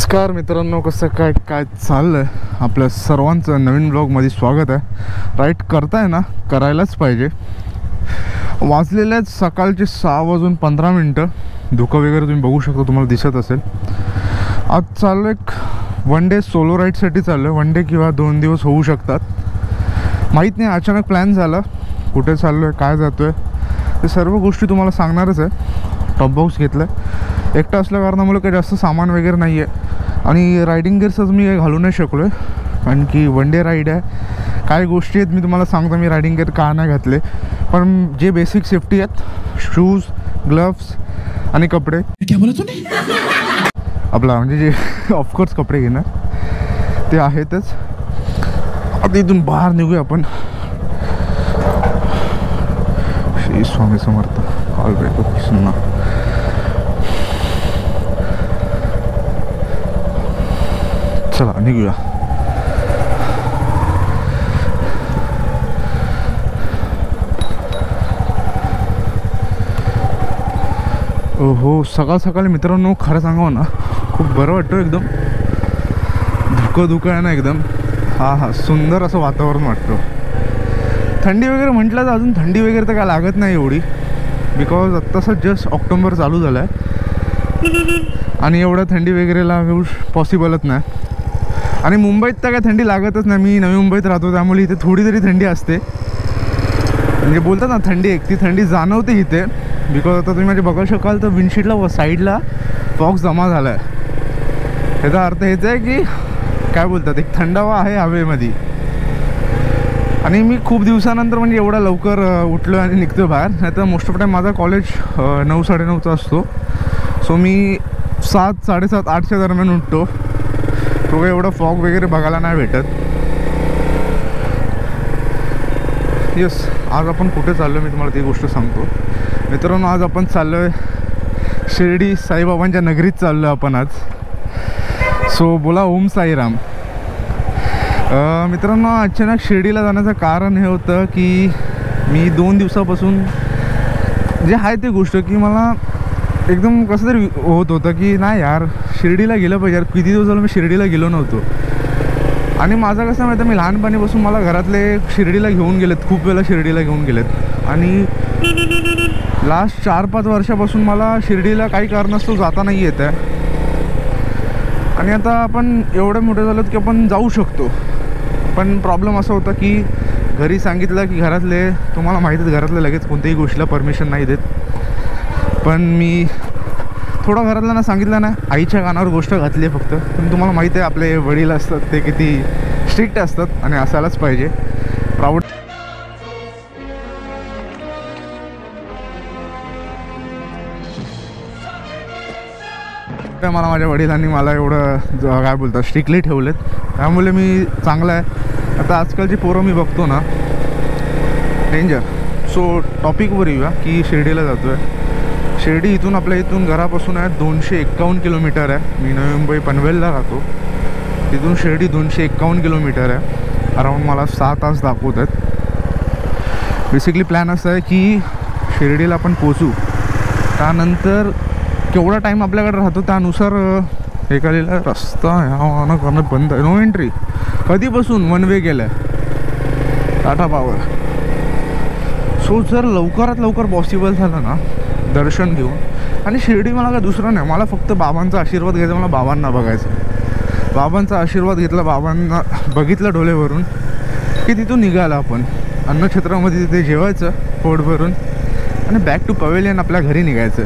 नमस्कार मित्रांनो, कसं काय काय चाललं आहे? आपल्या सर्वांचं नवीन ब्लॉगमध्ये स्वागत आहे. राईट करताय ना, करायलाच पाहिजे. वाजलेले आहेत सकाळचे 6:15. धुकं वगैरे तुम्ही बघू शकता, तुम्हाला दिसत असेल. आज चाललो एक वन डे सोलो राईडसाठी चाललो आहे. वन डे किंवा 2 दिवस होऊ शकतात, माहीत नाही. अचानक प्लॅन झाला, कुठे चाललो आहे, काय जातो आहे, ते सर्व गोष्टी तुम्हाला सांगणारच आहे. टॉप बॉक्स घेतलं आहे, एकटा असल्या कारणामुळे काही जास्त सामान वगैरे नाही आहे. आणि रायडिंग गिअर्सच मी काही घालू नाही शकलो आहे, कारण की वन डे राईड आहे. काय गोष्टी आहेत मी तुम्हाला सांगतो, मी रायडिंग गिअर का नाही घातले. पण जे बेसिक सेफ्टी आहेत, शूज, ग्लव्स आणि कपडे, क्या बोला तूने? आपला म्हणजे जे ऑफकोर्स कपडे घेणार ते आहेतच. आता इथून बाहेर निघूया आपण. श्री स्वामी समर्थ. काल भेटू कृष्णा. चला निघूया. हो, सकाळ सकाळी मित्रांनो खरं सांगावं ना, खूप बरं वाटतं. एकदम धुकं आहे ना एकदम. हा सुंदर असं वातावरण वाटतं. थंडी वगैरे म्हटलं तर अजून थंडी वगैरे तर काय लागत नाही एवढी, बिकॉज आत्ताच जस्ट ऑक्टोबर चालू झालं आहे आणि एवढं थंडी वगैरे लागू पॉसिबलच नाही. आणि मुंबईत तर काय थंडी लागतच नाही. मी नवी मुंबईत राहतो, त्यामुळे इथे थोडी तरी थंडी असते. म्हणजे बोलतात ना थंडी, ती थंडी जाणवते इथे. बिकॉज आता तुम्ही म्हणजे बघू शकाल तर विंडशीटला साईडला फॉक्स जमा झाला आहे. ह्याचा अर्थ हेच आहे की काय बोलतात, एक थंडावा आहे हवेमध्ये. आणि मी खूप दिवसानंतर म्हणजे एवढा लवकर उठलो आणि निघतो बाहेर. नाही तर मोस्ट ऑफ टाईम माझा कॉलेज 9-9:30चा असतो. सो मी 7, 7:30, 8च्या दरम्यान उठतो. तो काही एवढा फॉग वगैरे बघायला नाही भेटत. यस, आज आपण कुठे चाललो मी तुम्हाला ती गोष्ट सांगतो. मित्रांनो, आज आपण चाललो आहे शिर्डी साईबाबांच्या नगरीत चाललो आहे आपण आज. सो बोला ओम साईराम. मित्रांनो, अचानक शिर्डीला जाण्याचं कारण हे होतं की मी 2 दिवसापासून जे आहे ते गोष्ट की मला एकदम कसं तरी होत होतं की नाही यार, शिर्डीला गेलं पाहिजे यार. किती दिवस झालं मी शिर्डीला गेलो नव्हतो. आणि माझं कसं माहिती आहे, मी लहानपणीपासून मला घरातले शिर्डीला घेऊन गेलेत, खूप वेळा शिर्डीला घेऊन गेलेत. आणि लास्ट 4-5 वर्षापासून मला शिर्डीला काही कारणास्तव जाता नाही येत आहे. आणि आता आपण एवढे मोठे झालोत की आपण जाऊ शकतो. पण प्रॉब्लेम असा होता की घरी सांगितलं की घरातले, तुम्हाला माहिती आहे घरातले लगेच कोणत्याही गोष्टीला परमिशन नाही देत. पण मी थोडं घरातल्यांना सांगितलं ना, आईच्या कानावर गोष्ट घातली आहे फक्त. पण तुम्हाला माहिती आहे आपले वडील असतात ते किती स्ट्रिक्ट असतात आणि असायलाच पाहिजे. प्राऊड मला माझ्या वडिलांनी मला एवढं काय बोलतात स्ट्रिक्टली ठेवलेत, त्यामुळे मी चांगलं आहे. आता आजकालची पोरं मी बघतो ना, डेंजर. सो टॉपिकवर येऊया की शिर्डीला जातो आहे. शिर्डी इथून आपल्या इथून घरापासून आहे 251 किलोमीटर आहे. मी नवी मुंबई पनवेलला राहतो. तिथून शिर्डी 251 किलोमीटर आहे. अराऊंड मला 6 तास दाखवत आहेत. बेसिकली प्लॅन असा आहे की शिर्डीला आपण पोचू, त्यानंतर केवढा टाईम आपल्याकडे राहतो त्यानुसार हे केलेला रस्ता ह्या करणं बंद आहे. नो एंट्री कधीपासून वन वे गेलं आहे, टाटा पावर. सो जर लवकरात लवकर पॉसिबल झालं ना दर्शन घेऊन. आणि शिर्डी मला काय दुसरं नाही, मला फक्त बाबांचा आशीर्वाद घ्यायचा, मला बाबांना बघायचं. बाबांचा आशीर्वाद घेतला, बाबांना बघितलं डोळेवरून की तिथून निघालं आपण अन्नक्षेत्रामध्ये, तिथे जेवायचं पोट भरून आणि बॅक टू पवेलियन आपल्या घरी निघायचं.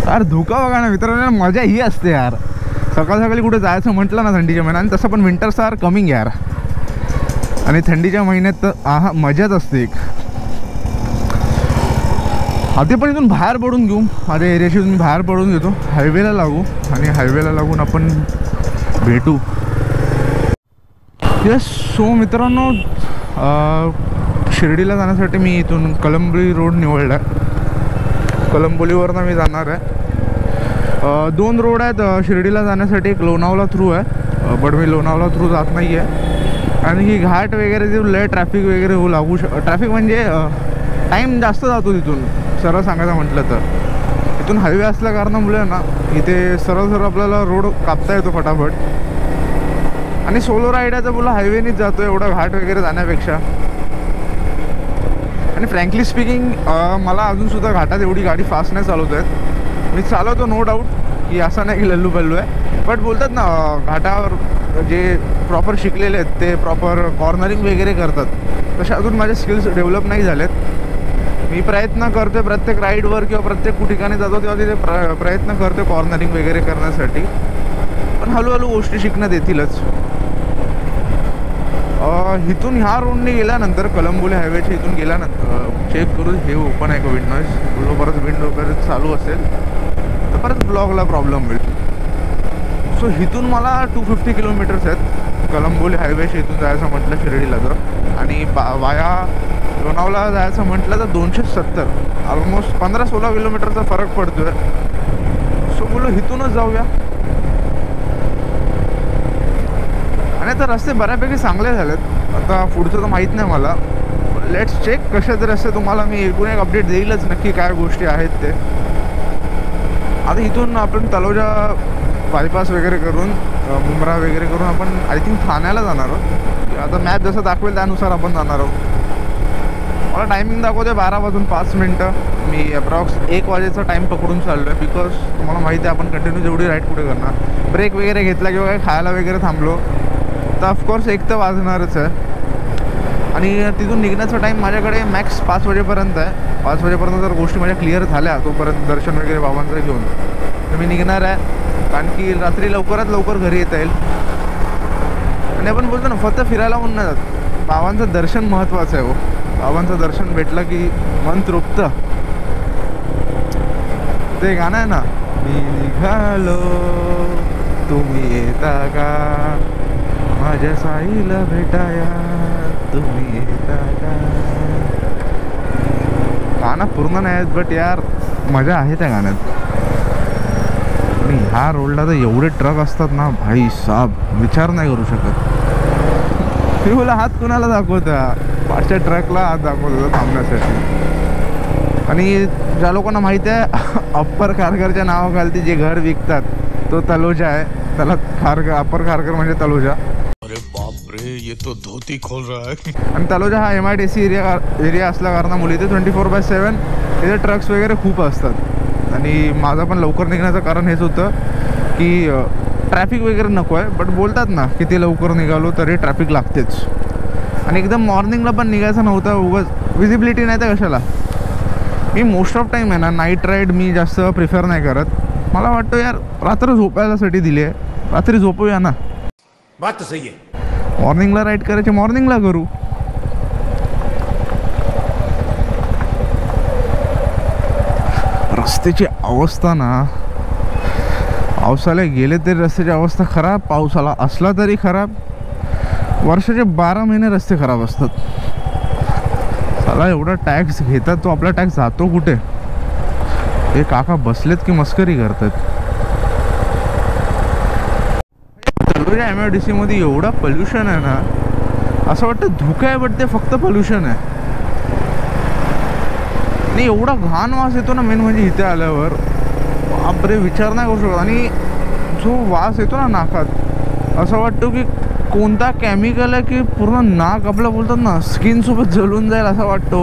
यार धुका बघा ना मित्रांनो, मजा ही असते यार. सकाळ सकाळी कुठे जायचं म्हटलं ना थंडीच्या महिन्यात, आणि तसं पण विंटर्स आर कमिंग यार. आणि थंडीच्या महिन्यात तर मजाच असते एक. आधी पण इथून बाहेर पडून घेऊ, माझ्या एरियाशी मी बाहेर पडून घेतो, हायवेला लागू आणि हायवेला लागून आपण भेटू. येस. सो मित्रांनो, शिर्डीला जाण्यासाठी मी इथून कलंबोली रोड निवडला आहे. कलंबोलीवरनं मी जाणार आहे. 2 रोड आहेत शिर्डीला जाण्यासाठी. एक लोणावळा थ्रू आहे, बट मी लोणावळा थ्रू जात नाही आहे. आणि ही घाट वगैरे जे लय ट्रॅफिक वगैरे होऊ लागू ट्रॅफिक म्हणजे टाईम जास्त जातो तिथून, सरळ सांगायचं म्हटलं तर. इथून हायवे असल्या कारणामुळे ना इथे सरळ सरळ आपल्याला रोड कापता येतो फटाफट. आणि सोलो रायडाचा बोला हायवेनीच जातो एवढा घाट वगैरे जाण्यापेक्षा. आणि फ्रँकली स्पीकिंग मला अजूनसुद्धा घाटात एवढी गाडी फास्ट नाही चालवत आहेत. मी चालवतो नो डाऊट, की असं नाही की लल्लू पल्लू आहे. बट बोलतात ना घाटावर जे प्रॉपर शिकलेले आहेत ते प्रॉपर कॉर्नरिंग वगैरे करतात, तसे अजून माझे स्किल्स डेव्हलप नाही झालेत. मी प्रयत्न करतो प्रत्येक राईडवर किंवा प्रत्येक ठिकाणी जातो तेव्हा तिथे प्रयत्न करतो कॉर्नरिंग वगैरे करण्यासाठी. पण हळूहळू गोष्टी शिकण्यात येतीलच. इथून ह्या रोडने गेल्यानंतर कलंबोली हायवेच्या इथून गेल्यानंतर चेक करू हे ओपन आहे का विंड नॉईज. परत विंड वगैरे चालू असेल तर परत ब्लॉगला प्रॉब्लेम होईल. सो इथून मला 250 किलोमीटर्स आहेत कलंबोली हायवेच्या इथून जायचं म्हटलं शिर्डीला तर. आणि वाया लोणावळा जायचं म्हटलं तर 270, ऑलमोस्ट 15-16 किलोमीटरचा फरक पडतो आहे. सो बोलो इथूनच जाऊया. आणि आता रस्ते बऱ्यापैकी चांगले झालेत. आता पुढचं तर माहीत नाही मला. लेट्स चेक कशाचे रस्ते. तुम्हाला मी एकूण एक अपडेट देईलच नक्की काय गोष्टी आहेत ते. आता इथून आपण तलोजा बायपास वगैरे करून मुंब्रा वगैरे करून आपण आय थिंक ठाण्याला जाणार आहोत. आता मॅप जसं दाखवेल त्यानुसार आपण जाणार आहोत. मला टायमिंग दाखवते 12 वाजून 5 मिनटं. मी अप्रॉक्स 1 वाजेचा टाईम पकडून चाललो आहे. बिकॉज तुम्हाला माहिती आहे आपण कंटिन्यू जेवढी राईड कुठे करणार. ब्रेक वगैरे घेतला किंवा काही खायला वगैरे थांबलो तर ऑफकोर्स 1 तर वाजणारच आहे. आणि तिथून निघण्याचा टाईम माझ्याकडे मॅक्स 5 वाजेपर्यंत आहे. 5 वाजेपर्यंत जर गोष्टी माझ्या क्लिअर झाल्या तोपर्यंत दर्शन वगैरे बाबांचं घेऊन तर मी निघणार आहे. कारण की रात्री लवकरात लवकर घरी येता येईल. आणि आपण बोलतो ना फक्त फिरायला म्हणून नाही जात, बाबांचं दर्शन महत्त्वाचं आहे. हो, बाबांचं दर्शन भेटलं की मन तृप्त. ते गाणं आहे ना, मी निघालो तुम्ही येता का, माझ्या साईला भेटाया तुम्ही येता का. गाणं पूर्ण नाही आहेत बट यार मजा आहे त्या गाण्यात. आणि ह्या रोडला तर एवढे ट्रक असतात ना भाई साहब, विचार नाही करू शकत. मी बोला हात कुणाला दाखवता, पाचच्या ट्रकला हात दाखवत होता थांबण्यासाठी. आणि ज्या लोकांना माहिती आहे अप्पर खारघरच्या नावाखाली जे घर विकतात तो तलोजा आहे. त्याला अप्पर खारघर म्हणजे तलोजा. अरे बाप रे, ये तो धोती खोल रहा है. आणि तलोजा हा MIDC एरिया असल्या कारणामुळे इथे 24/7 इथे ट्रक्स वगैरे खूप असतात. आणि माझं पण लवकर निघण्याचं कारण हेच होतं की ट्रॅफिक वगैरे नको आहे. बट बोलतात ना किती लवकर निघालो तरी ट्रॅफिक लागतेच. आणि एकदम मॉर्निंगला पण निघायचं नव्हतं, उगाच विजिबिलिटी नाही तर कशाला. मी मोस्ट ऑफ टाईम आहे ना नाईट राईड मी जास्त प्रिफर नाही करत. मला वाटतं यार रात्र झोपायसाठी दिली आहे, रात्री झोपूया ना. बात तर सही आहे. मॉर्निंगला राईड करायची मॉर्निंगला करू. रस्त्याची अवस्था ना, पावसाला गेले तरी रस्त्याची अवस्था खराब, पावसाला असला तरी खराब. वर्षाचे 12 महिने रस्ते खराब असतात. साला एवढा टॅक्स घेतात, तो आपला टॅक्स जातो कुठे. हे काका बसलेत की मस्करी करतात. तलोजा MIDC मध्ये एवढा पोल्युशन आहे ना, असं वाटतं धुका आहे बट ते फक्त पोल्युशन आहे. आणि एवढा घाण वास येतो ना मेन म्हणजे इथे आल्यावर, बापरे विचार नाही करू शकत. आणि जो वास येतो ना नाकात, असं वाटतं की कोणता केमिकल आहे की पूर्ण नाक आपलं बोलतात ना स्किनसोबत जळून जाईल असं वाटतो.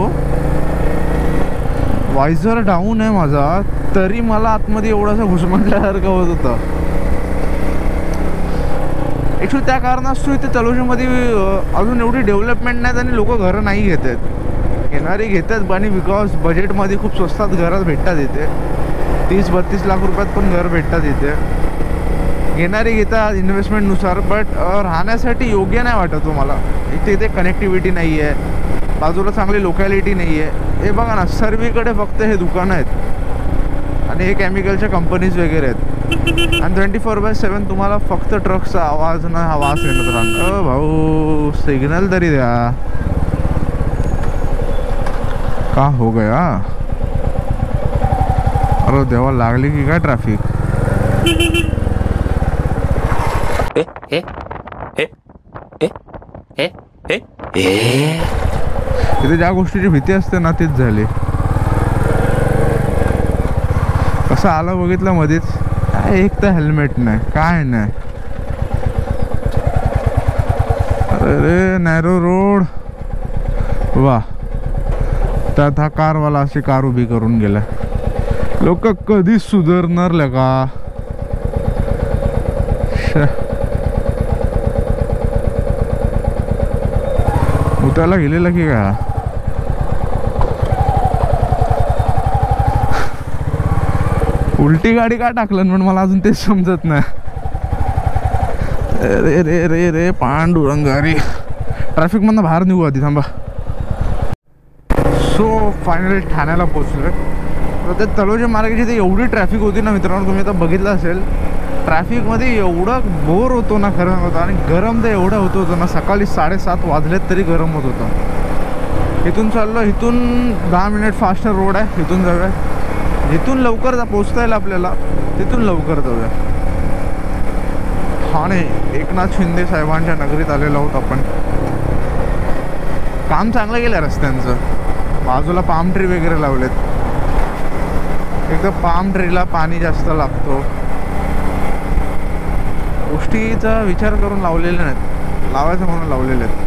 वायझर डाऊन आहे माझा तरी मला आतमध्ये एवढासा घुसमटल्यासारखं होत होतं. ॲक्च्युली त्या कारणास्तव इथे तलोजामध्ये अजून एवढी डेव्हलपमेंट नाहीत आणि लोक घरं नाही घेत आहेत. घेणारी घेतात आणि बिकॉज बजेटमध्ये खूप स्वस्तात घरात भेटतात इथे. 30-32 लाख रुपयात पण घर भेटतात इथे. घेणारे घेतात इन्व्हेस्टमेंटनुसार. बट राहण्यासाठी योग्य नाही वाटत तुम्हाला. इथे कनेक्टिव्हिटी नाही आहे, बाजूला चांगली लोकॅलिटी नाही आहे. हे बघा ना सर्वीकडे फक्त हे दुकानं आहेत आणि हे केमिकलच्या कंपनीज वगैरे आहेत. आणि 24/7 तुम्हाला फक्त ट्रकचा आवाज ना हा वास येणार राहणार. भाऊ सिग्नल तरी द्या. का हो गया. अरे देवा लागली की काय ट्रॅफिक. इथे ज्या गोष्टीची भीती असते ना तीच झाली. असं आलं बघितलं मध्येच, काय एक तर हेल्मेट नाही, काय नाही. अरे नॅरो रोड, वा. त्यात हा कारवाला अशी कार उभी करून गेला. लोक कधी सुधारणार लगा. उताला गेलेला की का. उलटी गाडी का टाकलं पण मला अजून तेच समजत नाही. रे रे रे रे पांडुरंगारी. ट्रॅफिक मधनं बाहेर निघू आधी, थांबा. सो फायनली ठाण्याला पोचलोय. तर ते तळोजा मार्गाची ते एवढी ट्रॅफिक होती ना मित्रांनो, तुम्ही आता बघितलं असेल. ट्रॅफिकमध्ये एवढा बोर होतो ना खरं होतं. आणि गरम तर एवढं होतं ना, सकाळी 7:30 वाजलेत तरी गरम होत होतं. इथून चाललो, इथून 10 मिनिट फास्टर रोड आहे, इथून जाऊया. जिथून लवकर पोचता येईल आपल्याला तिथून लवकर जाऊया. ठाणे एकनाथ शिंदे साहेबांच्या नगरीत आलेलो आहोत आपण. काम चांगलं केलं रस्त्यांचं. बाजूला पाम ट्री वगैरे लावलेत. एक तर पाम ट्रीला पाणी जास्त लागतो. गोष्टीचा विचार करून लावलेले नाहीत, लावायचं म्हणून लावलेले आहेत.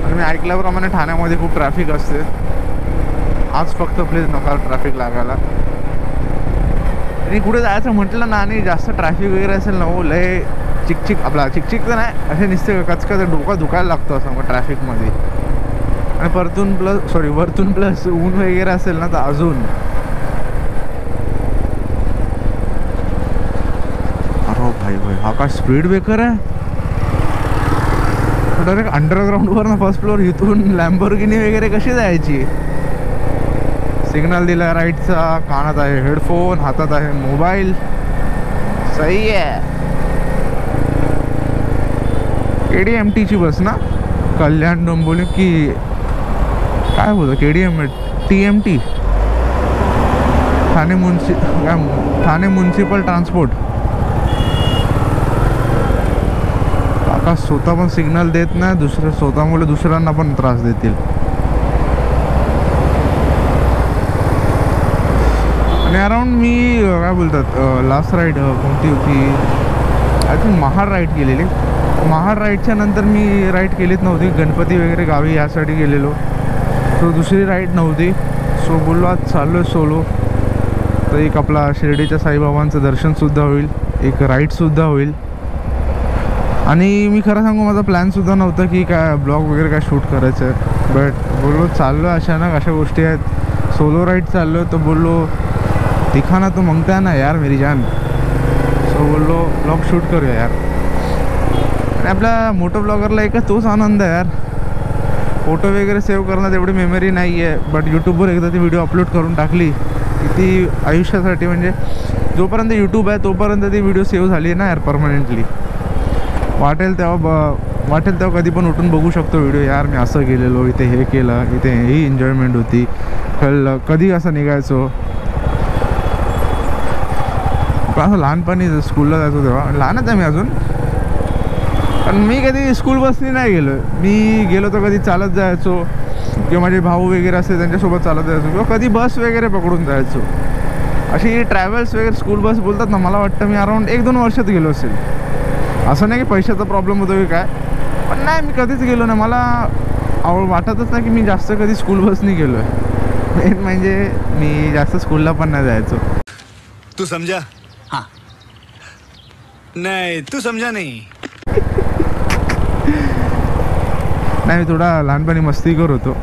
आणि मी ऐकल्याप्रमाणे ठाण्यामध्ये खूप ट्रॅफिक असते. आज फक्त प्लीज नका ट्रॅफिक लागायला. आणि कुठे जायचं म्हटलं ना आणि जास्त ट्रॅफिक वगैरे असेल ना, हो लय चिकचिक, आपला चिकचिक तर नाही, असे नुसते कचकच डोका दुखायला लागतो असं मग ट्रॅफिकमध्ये. आणि वरतून प्लस ऊन वगैरे असेल ना तर अजून. अरे भाई भाई, हा काय स्पीड ब्रेकर आहे. डायरेक्ट अंडरग्राऊंडवर ना फर्स्ट फ्लोअर. इथून लॅम्बोर्गिनी वगैरे कशी जायची. सिग्नल दिला राईटचा, कानात आहे हेडफोन, हातात आहे मोबाईल. सही आहे. KDMTची बस ना, कल्याण डोंबिवली की काय बोलतो, TMT, ठाणे म्युन्सिपल ट्रान्सपोर्ट. काका स्वतः पण सिग्नल देत नाही, स्वतःमुळे दुसऱ्यांना पण त्रास देतील. आणि अराउंड मी काय बोलतात लास्ट राईड कोणती होती, आय थिंक महाड राईड केलेली. महाड राईडच्या नंतर मी राईड केलीच नव्हती. गणपती वगैरे गावी यासाठी गेलेलो. सो दुसरी राईड नव्हती. सो बोललो आज चाललो आहे सोलो. तर एक आपला शिर्डीच्या साईबाबांचं दर्शनसुद्धा होईल, एक राईडसुद्धा होईल. आणि मी खरं सांगू माझा प्लॅनसुद्धा नव्हता की काय ब्लॉग वगैरे काय शूट करायचं आहे. बट बोललो चाललो आहे, अचानक अशा गोष्टी आहेत. सोलो राईड चाललो आहे तर बोललो दिखाना तो मांगता है ना यार मेरी जान. सो बोललो ब्लॉग शूट करूया यार. आणि आपल्या मोटो ब्लॉगरला एक तोच आनंद आहे यार. फोटो वगैरे सेव्ह करण्यात एवढी मेमरी नाही आहे. बट यूट्यूबवर एकदा ती व्हिडिओ अपलोड करून टाकली की ती आयुष्यासाठी, म्हणजे जोपर्यंत यूट्यूब आहे तोपर्यंत ती व्हिडिओ सेव्ह झाली आहे ना यार परमनंटली. वाटेल तेव्हा कधी पण उठून बघू शकतो व्हिडिओ. यार मी असं गेलेलो, इथे हे केलं, इथे ही एन्जॉयमेंट होती, कधी असं निघायचो. पण असं लहानपणी स्कूलला जायचो तेव्हा, लहानच आहे मी अजून. पण मी कधी स्कूल बसनी नाही गेलो. मी गेलो तर कधी चालत जायचो, किंवा माझे भाऊ वगैरे असते त्यांच्यासोबत चालत जायचो, किंवा कधी बस वगैरे पकडून जायचो. अशी ट्रॅव्हल्स वगैरे स्कूल बस बोलतात ना, मला वाटतं मी अराउंड 1-2 वर्षात गेलो असेल. असं नाही की पैशाचा प्रॉब्लेम होतो की काय, पण नाही मी कधीच गेलो नाही. मला वाटतच नाही की मी जास्त कधी स्कूल बसनी गेलो आहे. मेन म्हणजे मी जास्त स्कूलला पण नाही जायचो. तू समझा? हाँ. नहीं तू समझा नहीं. नाही मी थोडा लहानपणी मस्तीखोर होतो.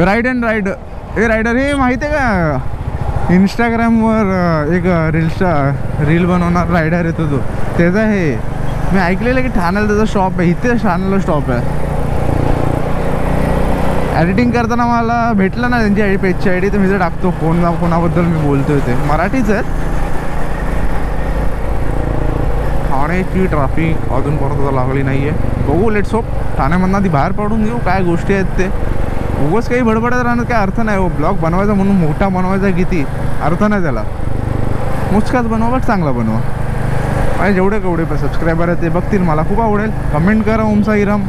राईड अँड राईड, हे रायडर हे माहिती आहे का, इंस्टाग्रामवर एक रील बनवणार रायडर येतो तो, त्याचा हे मी ऐकलेलं की ठाण्याला त्याचा शॉप आहे. इथे ठाण्याला स्टॉप आहे. एडिटिंग करताना मला भेटलं ना त्यांची पेजची ID, तर मी जे टाकतो कोणाबद्दल मी बोलतोय ते मराठीच आहेत. ठाण्याची ट्रॅफिक अजूनपर्यंत लागली नाही आहे. बघू लेट्स होप ठाण्यामधनं ती बाहेर पडून घेऊ. काय गोष्टी आहेत ते उगाच काही बडबडत राहण्यात काय अर्थ नाही हो. ब्लॉग बनवायचा म्हणून मोठा बनवायचा किती अर्थ नाही त्याला. मुचकाच बनवा बट चांगला बनवा. आणि जेवढे केवढे पण सबस्क्रायबर आहेत ते बघतील, मला खूप आवडेल. कमेंट करा ओम साईराम.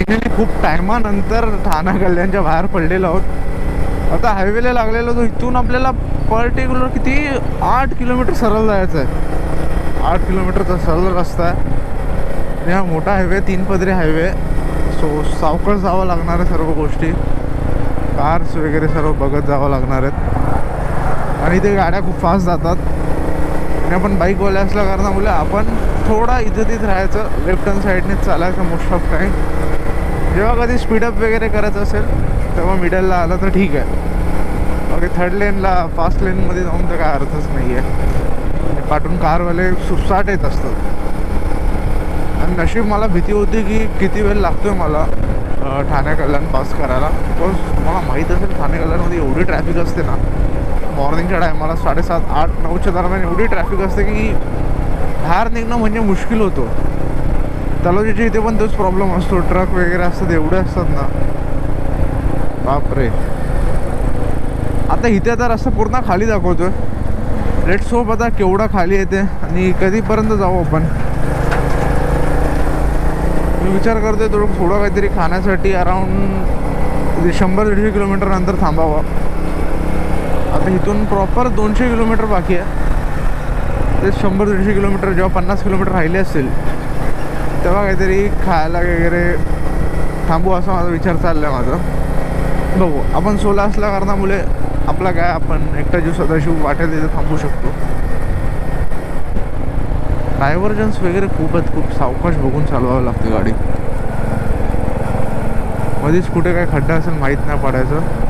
फायनली खूप टायमानंतर ठाणा कल्याणच्या बाहेर पडलेलो आहोत. आता हायवेला लागलेलो तो इथून आपल्याला पर्टिक्युलर किती 8 किलोमीटर सरळ जायचं आहे. 8 किलोमीटरचा सरळ रस्ता आहे. हा मोठा हायवे 3 पदरी हायवे. सो सावकाश जावं लागणार आहे. सर्व गोष्टी कार्स वगैरे सर्व बघत जावं लागणार आहेत. आणि इथे गाड्या खूप फास्ट जातात. आणि आपण बाईकवाले असल्या कारणामुळे आपण थोडा इथं तिथं राहायचं. लेफ्ट हँड साईडनेच चालायचं मोस्ट ऑफ टाईम. जेव्हा कधी स्पीडअप वगैरे करायचं असेल तेव्हा मिडलला आलं तर ठीक आहे. ओके, थर्ड लेनला फास्ट लेनमध्ये जाऊन तर काय अर्थच नाही आहे. पाठून कारवाले सुसाट येत असतात. आणि नशीब मला भीती होती की किती वेळ लागतो आहे मला ठाणे कल्याण पास करायला. बिकॉज मला माहीत असेल ठाणे कल्याणमध्ये एवढी ट्रॅफिक असते ना. मॉर्निंगच्या टायमाला 7:30, 8, 9च्या दरम्यान एवढी ट्रॅफिक असते की बाहेर निघणं म्हणजे मुश्किल होतो. तलोजीच्या इथे पण तोच प्रॉब्लेम असतो. ट्रक वगैरे असतात, एवढे असतात ना, बापरे. आता इथे तर रस्ता पूर्ण खाली दाखवतोय. लेट्स होप आता केवढा खाली येते आणि कधीपर्यंत जाऊ आपण. मी विचार करतोय थोडं काहीतरी खाण्यासाठी अराउंड 100-150 किलोमीटर नंतर थांबावं. आता इथून प्रॉपर 200 किलोमीटर बाकी आहे. ते 100-150 किलोमीटर जेव्हा 50 किलोमीटर राहिले असतील तेव्हा काहीतरी खायला वगैरे थांबू असा माझा विचार चालला आहे माझा. बघू, आपण 16 असल्या कारणामुळे आपला काय, आपण एकटा जीव सदाशिव वाटेल तिथे थांबू शकतो. डायव्हर्जन्स वगैरे खूप आहेत. खूप सावकाश बघून चालवावं लागते गाडी. मध्येच कुठे काय खड्डा असेल माहीत नाही पडायचं.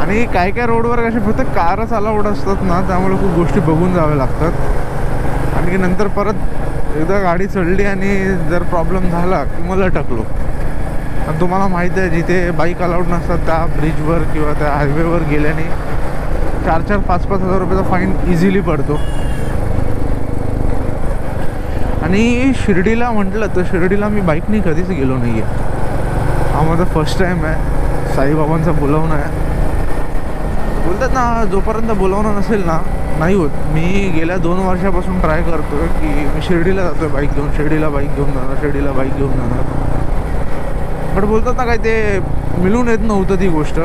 आणि काय काय रोडवर कसे फक्त कारच अलाउड असतात ना, त्यामुळे खूप गोष्टी बघून जाव्या लागतात. आणि नंतर परत एकदा गाडी चढली आणि जर प्रॉब्लेम झाला की मला लटकलो. आणि तुम्हाला माहीत आहे जिथे बाईक अलाउड नसतात त्या ब्रिजवर किंवा त्या हायवेवर गेल्याने 4-5 हजार रुपयाचा फाईन इझिली पडतो. आणि शिर्डीला म्हटलं तर शिर्डीला मी बाईकनी कधीच गेलो नाही आहे. हा माझा फर्स्ट टाईम आहे. साईबाबांचा बोलावणं आहे. बोलतात ना, जोपर्यंत बोलावणं नसेल ना नाही होत. मी गेल्या 2 वर्षापासून ट्राय करतो की मी शिर्डीला जातो आहे बाईक घेऊन. शिर्डीला बाईक घेऊन जाणार, शिर्डीला बाईक घेऊन जाणार. बट बोलतात ना काही ते मिळून येत नव्हतं ती गोष्ट.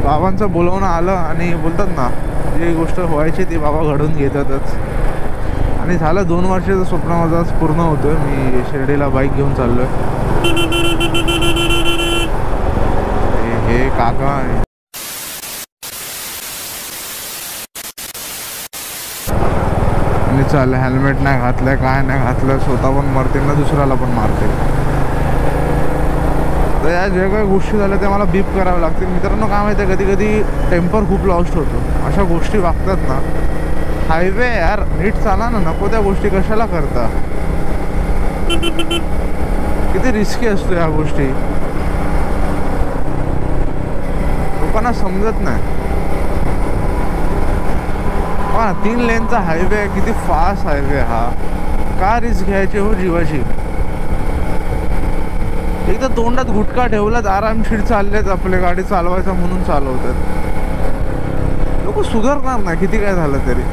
बाबांचं बोलावणं आलं आणि बोलतात ना जी गोष्ट व्हायची ती बाबा घडून घेतातच. आणि झालं 2 वर्षाचं स्वप्न माझं आज पूर्ण होतं. मी शिर्डीला बाईक घेऊन चाललो आहे. हे काका आहे. आणि चाल हेल्मेट नाही घातलं, काय नाही घातलं, स्वतः पण मरते ना दुसऱ्याला पण मारते. तर या ज्या काही गोष्टी झाल्या त्या मला बीप कराव्या लागतील. मित्रांनो काय माहिती आहे, कधी कधी टेम्पर खूप लॉस्ट होतो. अशा गोष्टी वागतात ना. हायवे यार नीट चाला ना, नको त्या गोष्टी कशाला करता. किती रिस्की असतो या गोष्टी, लोकांना समजत नाही. 3 लेनचा हायवे आहे, किती फास्ट हायवे हा. का रिस्क घ्यायची हो जीवाची. एकदा तोंडात गुटखा ठेवलात, आरामशीर चाललेत आपले, गाडी चालवायचा म्हणून चालवतात. लोक सुधारणार नाही किती काय झालं तरी.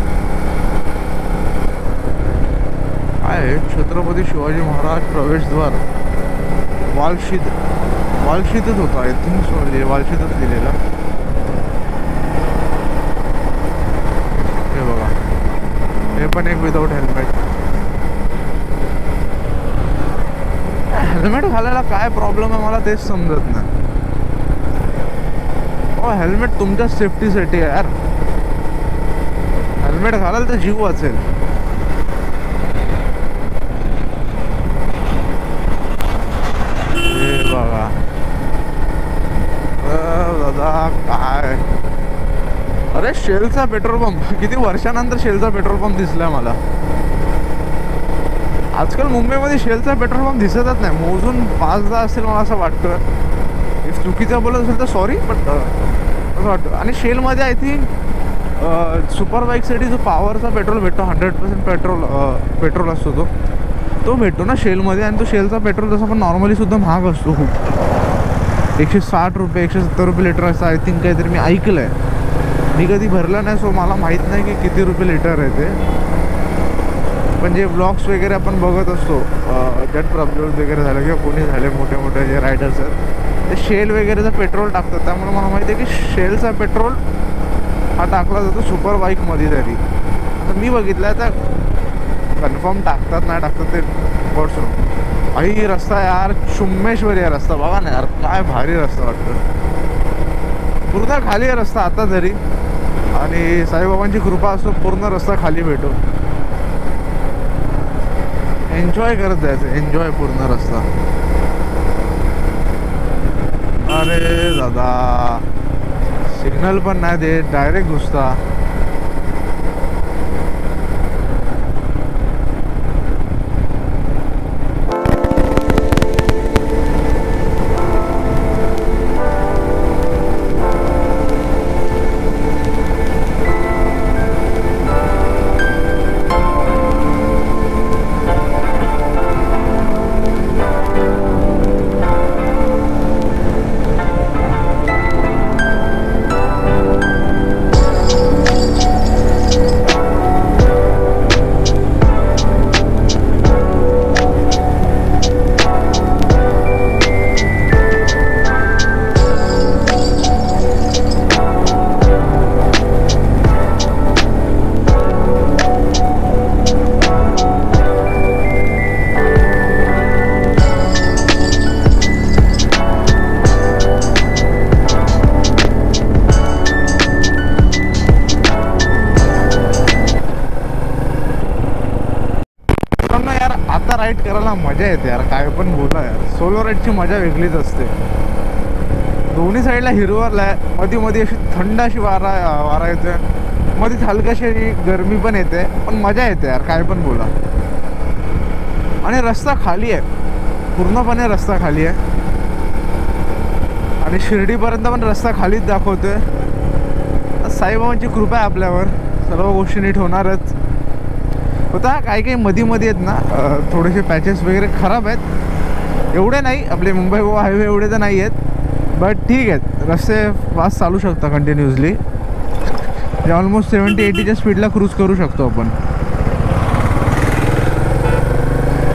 आहे छत्रपती शिवाजी महाराज प्रवेशद्वार वालशीतच होता. आय थिंक सो वालशीतच लिहिलेला. हे बघा, हे पण एक विदाऊट हेल्मेट. हेल्मेट घालायला काय प्रॉब्लेम आहे मला तेच समजत नाही. हेल्मेट तुमच्या सेफ्टीसाठी आहे यार. हेल्मेट घालाल तर जीव वाचेल. हे बघा दादा काय. अरे शेलचा पेट्रोल पंप, किती वर्षानंतर शेलचा पेट्रोल पंप दिसलाय मला. आजकाल मुंबईमध्ये शेलचा पेट्रोल पंप दिसतच नाही. मोजून 5-10 असेल मला असं वाटतं. इफ चुकीचं बोलत असेल तर सॉरी, बट असं वाटतं. आणि शेलमध्ये आय थिंक सुपर बाईकसाठी जो पॉवरचा पेट्रोल भेटतो 100% पेट्रोल असतो तो भेटतो ना शेलमध्ये. आणि तो शेलचा पेट्रोल जसं पण नॉर्मली सुद्धा महाग असतो खूप. 160 रुपये 170 रुपये लिटर असं आय थिंक काहीतरी मी ऐकलं आहे. मी कधी भरलं नाही, सो मला माहीत नाही की किती रुपये लिटर आहे ते. पण जे ब्लॉग्स वगैरे आपण बघत असतो, जट प्रभजोत वगैरे झालं किंवा कोणी झाले मोठे मोठे जे रायडर्स आहेत, ते शेल वगैरेचं पेट्रोल टाकतात. त्यामुळे मला माहिती आहे की शेलचा पेट्रोल हा टाकला जातो सुपर बाईकमध्ये तरी. तर मी बघितलं आता कन्फर्म टाकतात नाही टाकतात ते पडसो. आई रस्ता यार चुम्मेश्वरी आहे रस्ता, बघा ना यार काय भारी रस्ता वाटतं. पूर्ण खाली आहे रस्ता आता तरी, आणि साईबाबांची कृपा असतो पूर्ण रस्ता खाली भेटो. एन्जॉय करत जायचं, एन्जॉय पूर्ण रस्ता. अरे दादा सिग्नल पण नाही देत, डायरेक्ट घुसता. राईड करायला मजा येते यार, काय पण बोला यार. सोलो राईडची मजा वेगळीच असते. दोन्ही साईडला हिरवळ आहे, मध्ये मध्ये अशी थंड अशी वारा येते, मध्ये हलकाशी गरमी पण येते, पण मजा येते यार काय पण बोला. आणि रस्ता खाली आहे, पूर्णपणे रस्ता खाली आहे, आणि शिर्डीपर्यंत पण रस्ता खालीच दाखवतोय. साईबाबांची कृपा आहे आपल्यावर, सर्व गोष्टी नीट होणारच. होता काही काही मध्ये आहेत ना थोडेसे पॅचेस वगैरे खराब आहेत, एवढे नाही, आपले मुंबई गोवा हायवे एवढे तर नाही आहेत, बट ठीक आहेत. रस्ते फास्ट चालू शकता कंटिन्युअसली, जे ऑलमोस्ट 70-80च्या स्पीडला क्रूज करू शकतो आपण.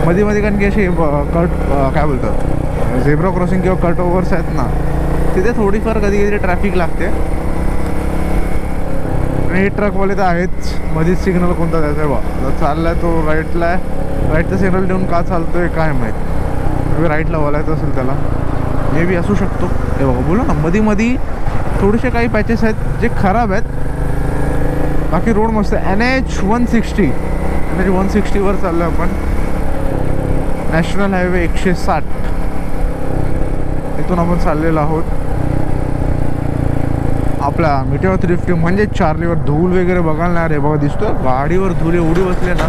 मध्ये मध्ये कारण की असे कट काय बोलतात झेब्रा क्रॉसिंग किंवा कट ओव्हर्स आहेत ना, तिथे थोडीफार कधी कधी ट्रॅफिक लागते. आणि हे ट्रकवाले तर आहेच, मध्येच सिग्नल कोणता द्यायचा आहे बा, चालला आहे तो राईटला आहे, राईटचा सिग्नल देऊन का चालतो आहे काय माहीत. राईटला वळायचं असेल त्याला, मे बी असू शकतो. हे बघा बोला ना, मध्ये थोडेसे काही पॅचेस आहेत जे खराब आहेत, बाकी रोड मस्त आहे. NH 160 NH 160वर चाललो आहे आपण. नॅशनल हायवे 160 इथून आपण चाललेलो आहोत. आपला मिटेवर 350 म्हणजे चार्लीवर धूळ वगैरे बघायला नाही रे बघा, दिसतोय गाडीवर धूळ एवढी बसले ना.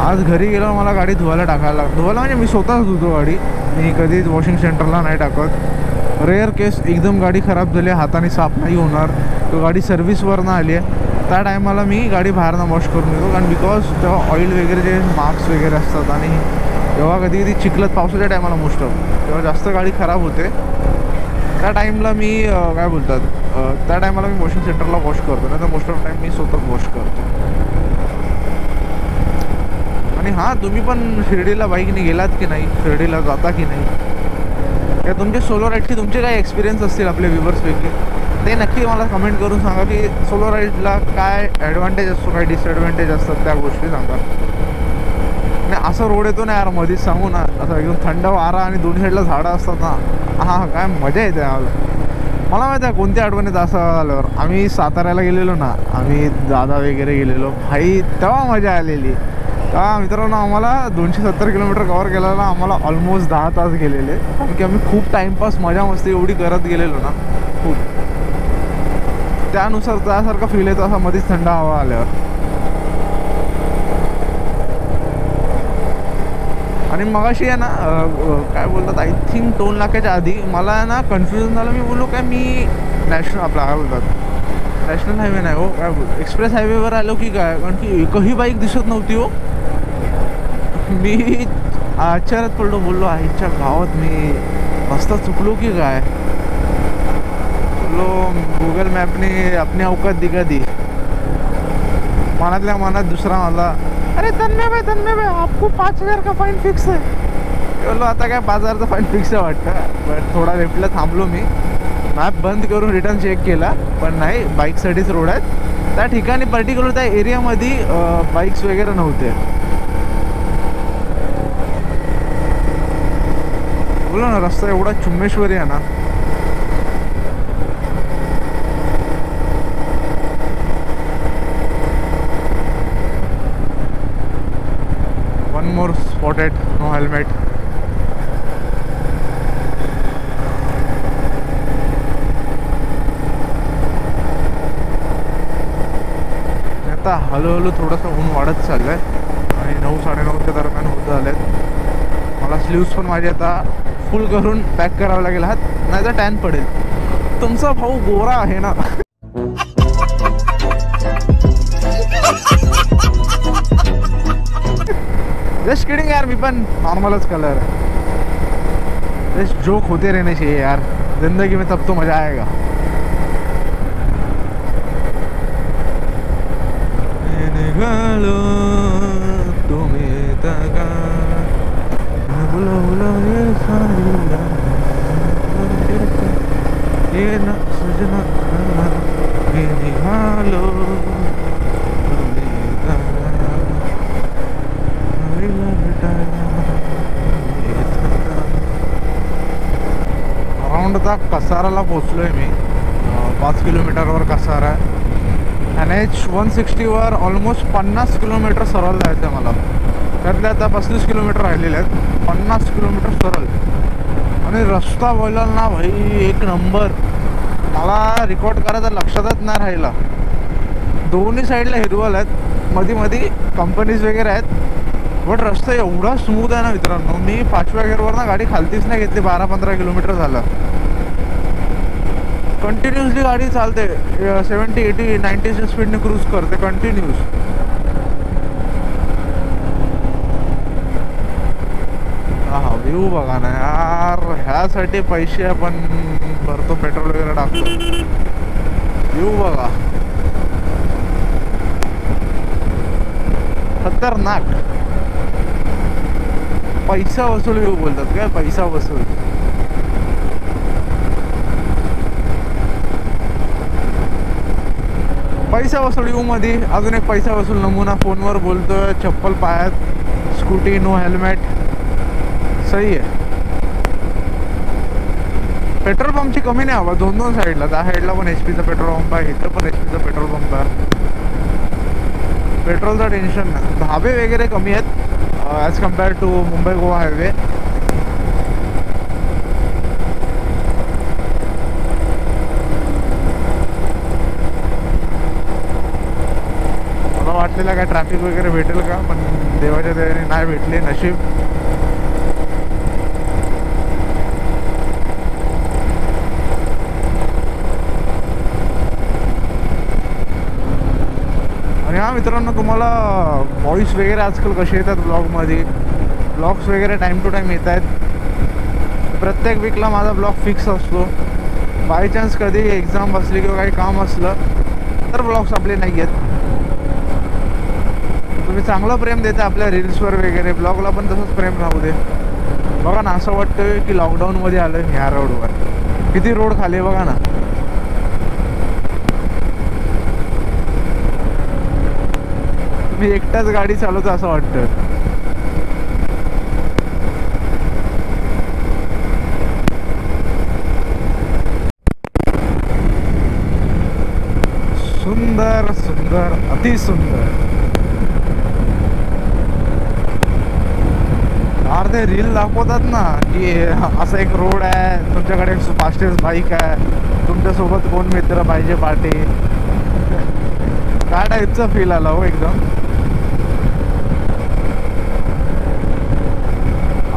आज घरी गेलो मला गाडी धुवायला टाकायला, धुवायला म्हणजे मी स्वतःच धुतो गाडी, मी कधीच वॉशिंग सेंटरला नाही टाकत. रेअर केस एकदम गाडी खराब झाली, हाताने साफ नाही होणार, तो गाडी सर्व्हिसवरनं आली आहे, त्या टायमाला मी गाडी बाहेरनं वॉश करून घेतो. कारण बिकॉज तेव्हा ऑइल वगैरे जे मार्क्स वगैरे असतात, आणि तेव्हा कधी कधी चिखलत पावसाच्या टायमाला मोस्ट ऑफ तेव्हा जास्त गाडी खराब होते. त्या टाईमला मी काय बोलतात त्या टायमाला मी वॉशिंग सेंटरला वॉश करतो, नाही तर मोस्ट ऑफ टाईम मी स्वतः वॉश करतो. आणि हां, तुम्ही पण शिर्डीला बाईकने गेलात की नाही, शिर्डीला जाता की नाही, या तुमचे सोलो राईडचे तुमचे काही एक्सपिरियन्स असतील आपले व्ह्युअर्सपैकी, ते नक्की मला कमेंट करून सांगा की सोलो राईडला काय ॲडव्हान्टेज असतो, काय डिसएडव्हान्टेज असतात, त्या गोष्टी सांगा. आणि असं रोड येतो ना यार मध्येच सांगू ना, असं एकदम थंड वारा आणि दोन्ही साईडला झाडं असतात ना, हां काय मजा येते यार. मला माहिती आहे कोणत्या आठवणीत असं आल्यावर. आम्ही साताऱ्याला गेलेलो ना, आम्ही दादा वगैरे गेलेलो भाई, तेव्हा मजा आलेली. तेव्हा मित्रांनो आम्हाला 270 किलोमीटर कवर केलेला, आम्हाला ऑलमोस्ट 10 तास गेलेले, कारण की आम्ही खूप टाईमपास मजा मस्ती एवढी करत गेलेलो ना, खूप. त्यानुसार त्यासारखा फील येतो असा मध्येच थंड हवा आल्यावर. आणि मगाशी आहे ना काय बोलतात, आय थिंक 2 लाखाच्या आधी मला आहे ना कन्फ्युजन झालं. मी बोललो काय मी नॅशनल आपला काय बोलतात नॅशनल हायवे नाही हो, काय बोलतो एक्सप्रेस हायवेवर आलो की काय, कारण की एकही बाईक दिसत नव्हती हो. मी आश्चर्यात पडलो, बोललो आईच्या गावात मी रस्ता चुकलो की काय? चलो गूगल मॅपने अपनी अवकात दिखा दी. मनातल्या मनात दुसरा मला, अरे तन्मय भाई आपको 5,000 का फाईन फिक्स आहे. बोलो आता काय 5,000चा फाईन फिक्स आहे वाटतं. बट थोडा लेफ्टला थांबलो मी, मॅप बंद करून रिटर्न चेक केला, पण नाही, बाईकसाठीच रोड आहेत. त्या ठिकाणी पर्टिक्युलर त्या एरियामध्ये बाईक्स वगैरे नव्हते. बोला ना, रस्ता एवढा चुम्मेश्वरी आहे ना. One more spotted, no helmet. आता हळूहळू थोडंसं ऊन वाढत चाललं आहे आणि 9-9:30च्या दरम्यान होत झालेत. मला स्लीव्स पण माझे आता फुल करून पॅक करावं लागेल हात, नाही तर टॅन पडेल. तुमचा भाऊ गोरा आहे ना. जस्ट किडिंग यार, मी पण नॉर्मलच कलर है. जस्ट जोक होते रहने चाहिए यार जिंदगी में, तब तो मजा आएगा. निघालो तुम्ही तगा बुला बुला ये ना सजना मी निघालो तुम्ही तगा अराउंड आता कसाराला पोचलोय मी. 5 किलोमीटरवर कसारा आहे. NH-160वर ऑलमोस्ट 50 किलोमीटर सरळ जायचं आहे मला. त्यातले आता 35 किलोमीटर राहिलेले आहेत. 50 किलोमीटर सरळ. आणि रस्ता बोलाल ना भाई, एक नंबर. मला रेकॉर्ड करायचा लक्षातच नाही राहिला. दोन्ही साईडला हिरवल आहेत, मध्ये कंपनीज वगैरे आहेत. बट रस्ता एवढा स्मूथ आहे ना मित्रांनो. मी 5व्या गेअरवर ना गाडी खालतीच नाही घेतली. 12-15 किलोमीटर झालं. कंटिन्युअसली गाडी चालते. 70, 80, 90च्या स्पीडने क्रूज करते कंटिन्यूस. हा व्ह्यू बघा ना यार, ह्यासाठी पैसे आपण भरतो, पेट्रोल वगैरे टाकतो. व्ह्यू बघा, खतरनाक. पैसा वसूल व्ह्यू बोलतात काय, पैसा वसूल. पैसा वसूल व्ह्यू मध्ये अजून एक पैसा वसूल नमुना. फोनवर बोलतोय, चप्पल पायात, स्कूटी, नो हेल्मेट. सही आहे. पेट्रोल पंपची कमी नाही हवा. 2 साईडला, त्या साईडला पण HP चा पेट्रोल पंप आहे, इथं पण HP चा पेट्रोल पंप आहे. पेट्रोलचं टेन्शन नाही. धाबे वगैरे कमी आहेत as compare to Mumbai Goa highway. मला वाटलेलं काय ट्रॅफिक वगैरे भेटेल का, पण देवाच्या दयाने नाही भेटले, नशीब. आणि हा मित्रांनो, तुम्हाला व्हॉइस वगैरे आजकाल कसे येतात ब्लॉगमध्ये. ब्लॉग्स वगैरे टाईम टू टाईम येत आहेत. प्रत्येक वीकला माझा ब्लॉग फिक्स असतो. बाय चान्स कधी एक्झाम बसली किंवा काही काम असलं तर ब्लॉग्स आपले नाही आहेत. तुम्ही चांगलं प्रेम देता आपल्या रील्सवर वगैरे, ब्लॉगला पण तसंच प्रेम राहू दे. बघा ना, असं वाटतं की लॉकडाऊनमध्ये आलं आहे ह्या रोडवर. किती रोड खाली बघा ना. तुम्ही एकटाच गाडी चालवतो असं वाटतं. सुंदर सुंदर, अति सुंदर. अर्धे रील दाखवतात ना की असा एक रोड आहे, तुमच्याकडे फास्टेस्ट बाईक आहे, तुमच्यासोबत कोण मित्र पाहिजे पार्टी. काय टाईपचा फील आला हो एकदम.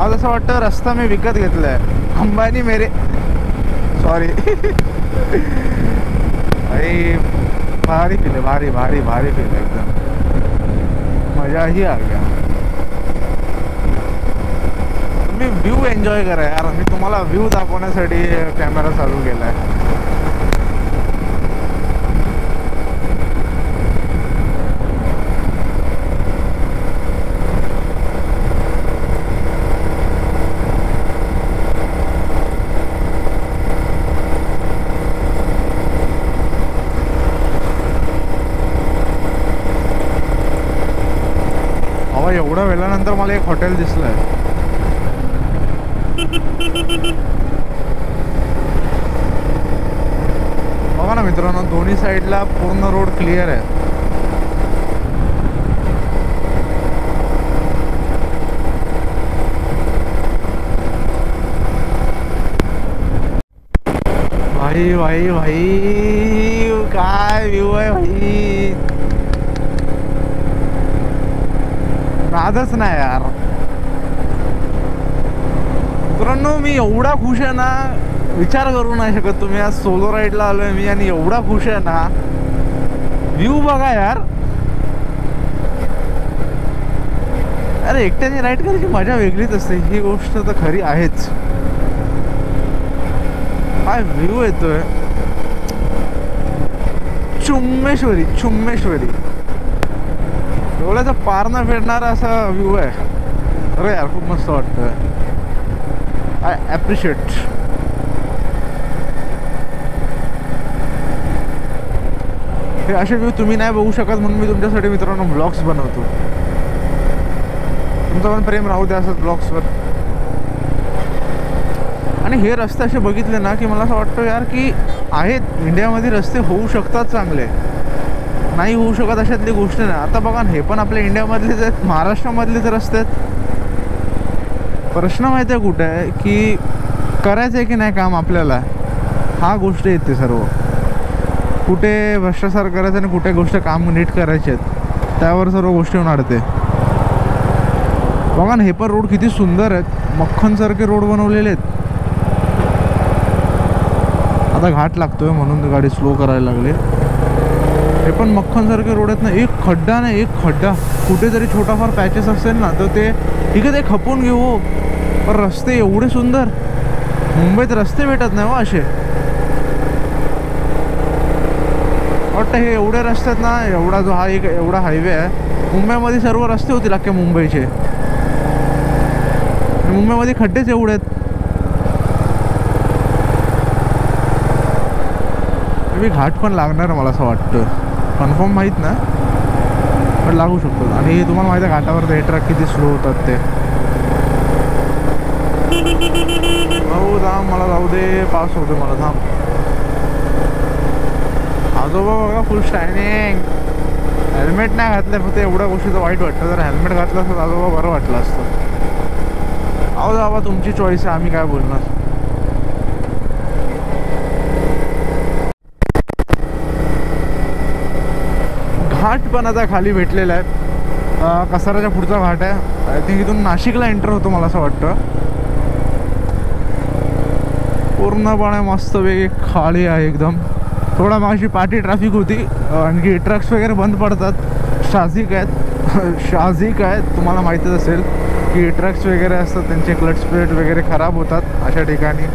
आज असं वाटतं रस्ता मी विकत घेतलाय. अंबानी मेरे, सॉरी. भारी फील है, भारी भारी भारी फील है एकदम. मजा ही आ गया. तुम्ही व्ह्यू एन्जॉय करा यार. मी तुम्हाला व्ह्यू दाखवण्यासाठी कॅमेरा चालू केला आहे. एवढ्या वेळानंतर मला एक हॉटेल दिसलंय. बघा ना मित्रांनो, दोन्ही साईडला पूर्ण रोड क्लिअर आहे. भाई भाई भाई काय व्ह्यू आहे भाई. नादच नाही यार. मित्रांनो मी एवढा खुश आहे ना, विचार करू नाही शकत तुम्ही. आज सोलो राईडला आलोय मी आणि एवढा खुश आहे ना. व्ह्यू बघा यार. अरे एकट्याने राईड करायची मजा वेगळीच असते, ही गोष्ट तर खरी आहेच. काय व्ह्यू येतोय. चुम्मेश्वरी चुम्मेश्वरी डोळ्याचा पार न फेडणारा असा व्ह्यू आहे. अरे यार खूप मस्त वाटतंय. I appreciate. हे असे व्ह्यू तुम्ही नाही बघू शकत म्हणून मी तुमच्यासाठी मित्रांनो ब्लॉग्स बनवतो. तुमचं पण प्रेम राहू द्या असंच ब्लॉग्सवर. आणि हे रस्ते असे बघितले ना की मला असं वाटतं यार की आहेत इंडियामध्ये रस्ते होऊ शकतात चांगले, नाही होऊ शकत अशातली गोष्ट नाही. आता बघा ना, हे पण आपल्या इंडियामधलेच आहेत, महाराष्ट्रामधलेच रस्ते आहेत. प्रश्न माहिती आहे कुठे आहे की करायचं आहे की नाही काम आपल्याला, हा गोष्ट येते सर्व. कुठे भ्रष्टाचार करायचं आणि कुठे गोष्ट काम नीट करायचे आहेत, त्यावर सर्व गोष्टी होऊन अडते. बघा ना, हे पण रोड किती सुंदर आहेत, मक्खनसारखे रोड बनवलेले आहेत. आता घाट लागतोय म्हणून गाडी स्लो करायला लागली. हे पण मक्खनसारखे रोड आहेत ना. एक खड्डा नाही एक खड्डा. कुठेतरी छोटाफार पॅचेस असेल ना तर ते ठीक आहे ते खपून घेऊ, पण रस्ते एवढे सुंदर. मुंबईत रस्ते भेटत नाही हो असे. वाटतं हे एवढे रस्ते आहेत ना, एवढा जो हा एक एवढा हायवे आहे, मुंबईमध्ये सर्व रस्ते होतील अख्ख्या मुंबईचे. मुंबईमध्ये खड्डेच एवढे आहेत. मी घाट पण लागणार मला असं वाटतं, कन्फर्म माहीत ना, पण लागू शकतो. आणि तुम्हाला माहिती आहे घाटावर ते ट्रक किती स्लो होतात ते. भाऊ थांब, मला जाऊ दे, पास होतो मला, थांब. आजोबा बघा फुल शायनिंग. हेल्मेट नाही घातलं, फक्त एवढ्या गोष्टीचं वाईट वाटतं. जर हेल्मेट घातलं असतं आजोबा बरं वाटलं असतं. आहो बाबा तुमची चॉईस आहे, आम्ही काय बोलणार. घाट पण आता खाली भेटलेला आहे. कसाराच्या पुढचा घाट आहे. आय थिंक इथून नाशिकला एंटर होतो मला असं वाटतं. पूर्णपणे मस्तपैकी खाली आहे एकदम. थोडा मागची पाठी ट्रॅफिक होती, आणखी ट्रक्स वगैरे बंद पडतात. शाझिक आहेत तुम्हाला माहीतच असेल की ट्रक्स वगैरे असतात, त्यांचे क्लच प्लेट वगैरे खराब होतात अशा ठिकाणी.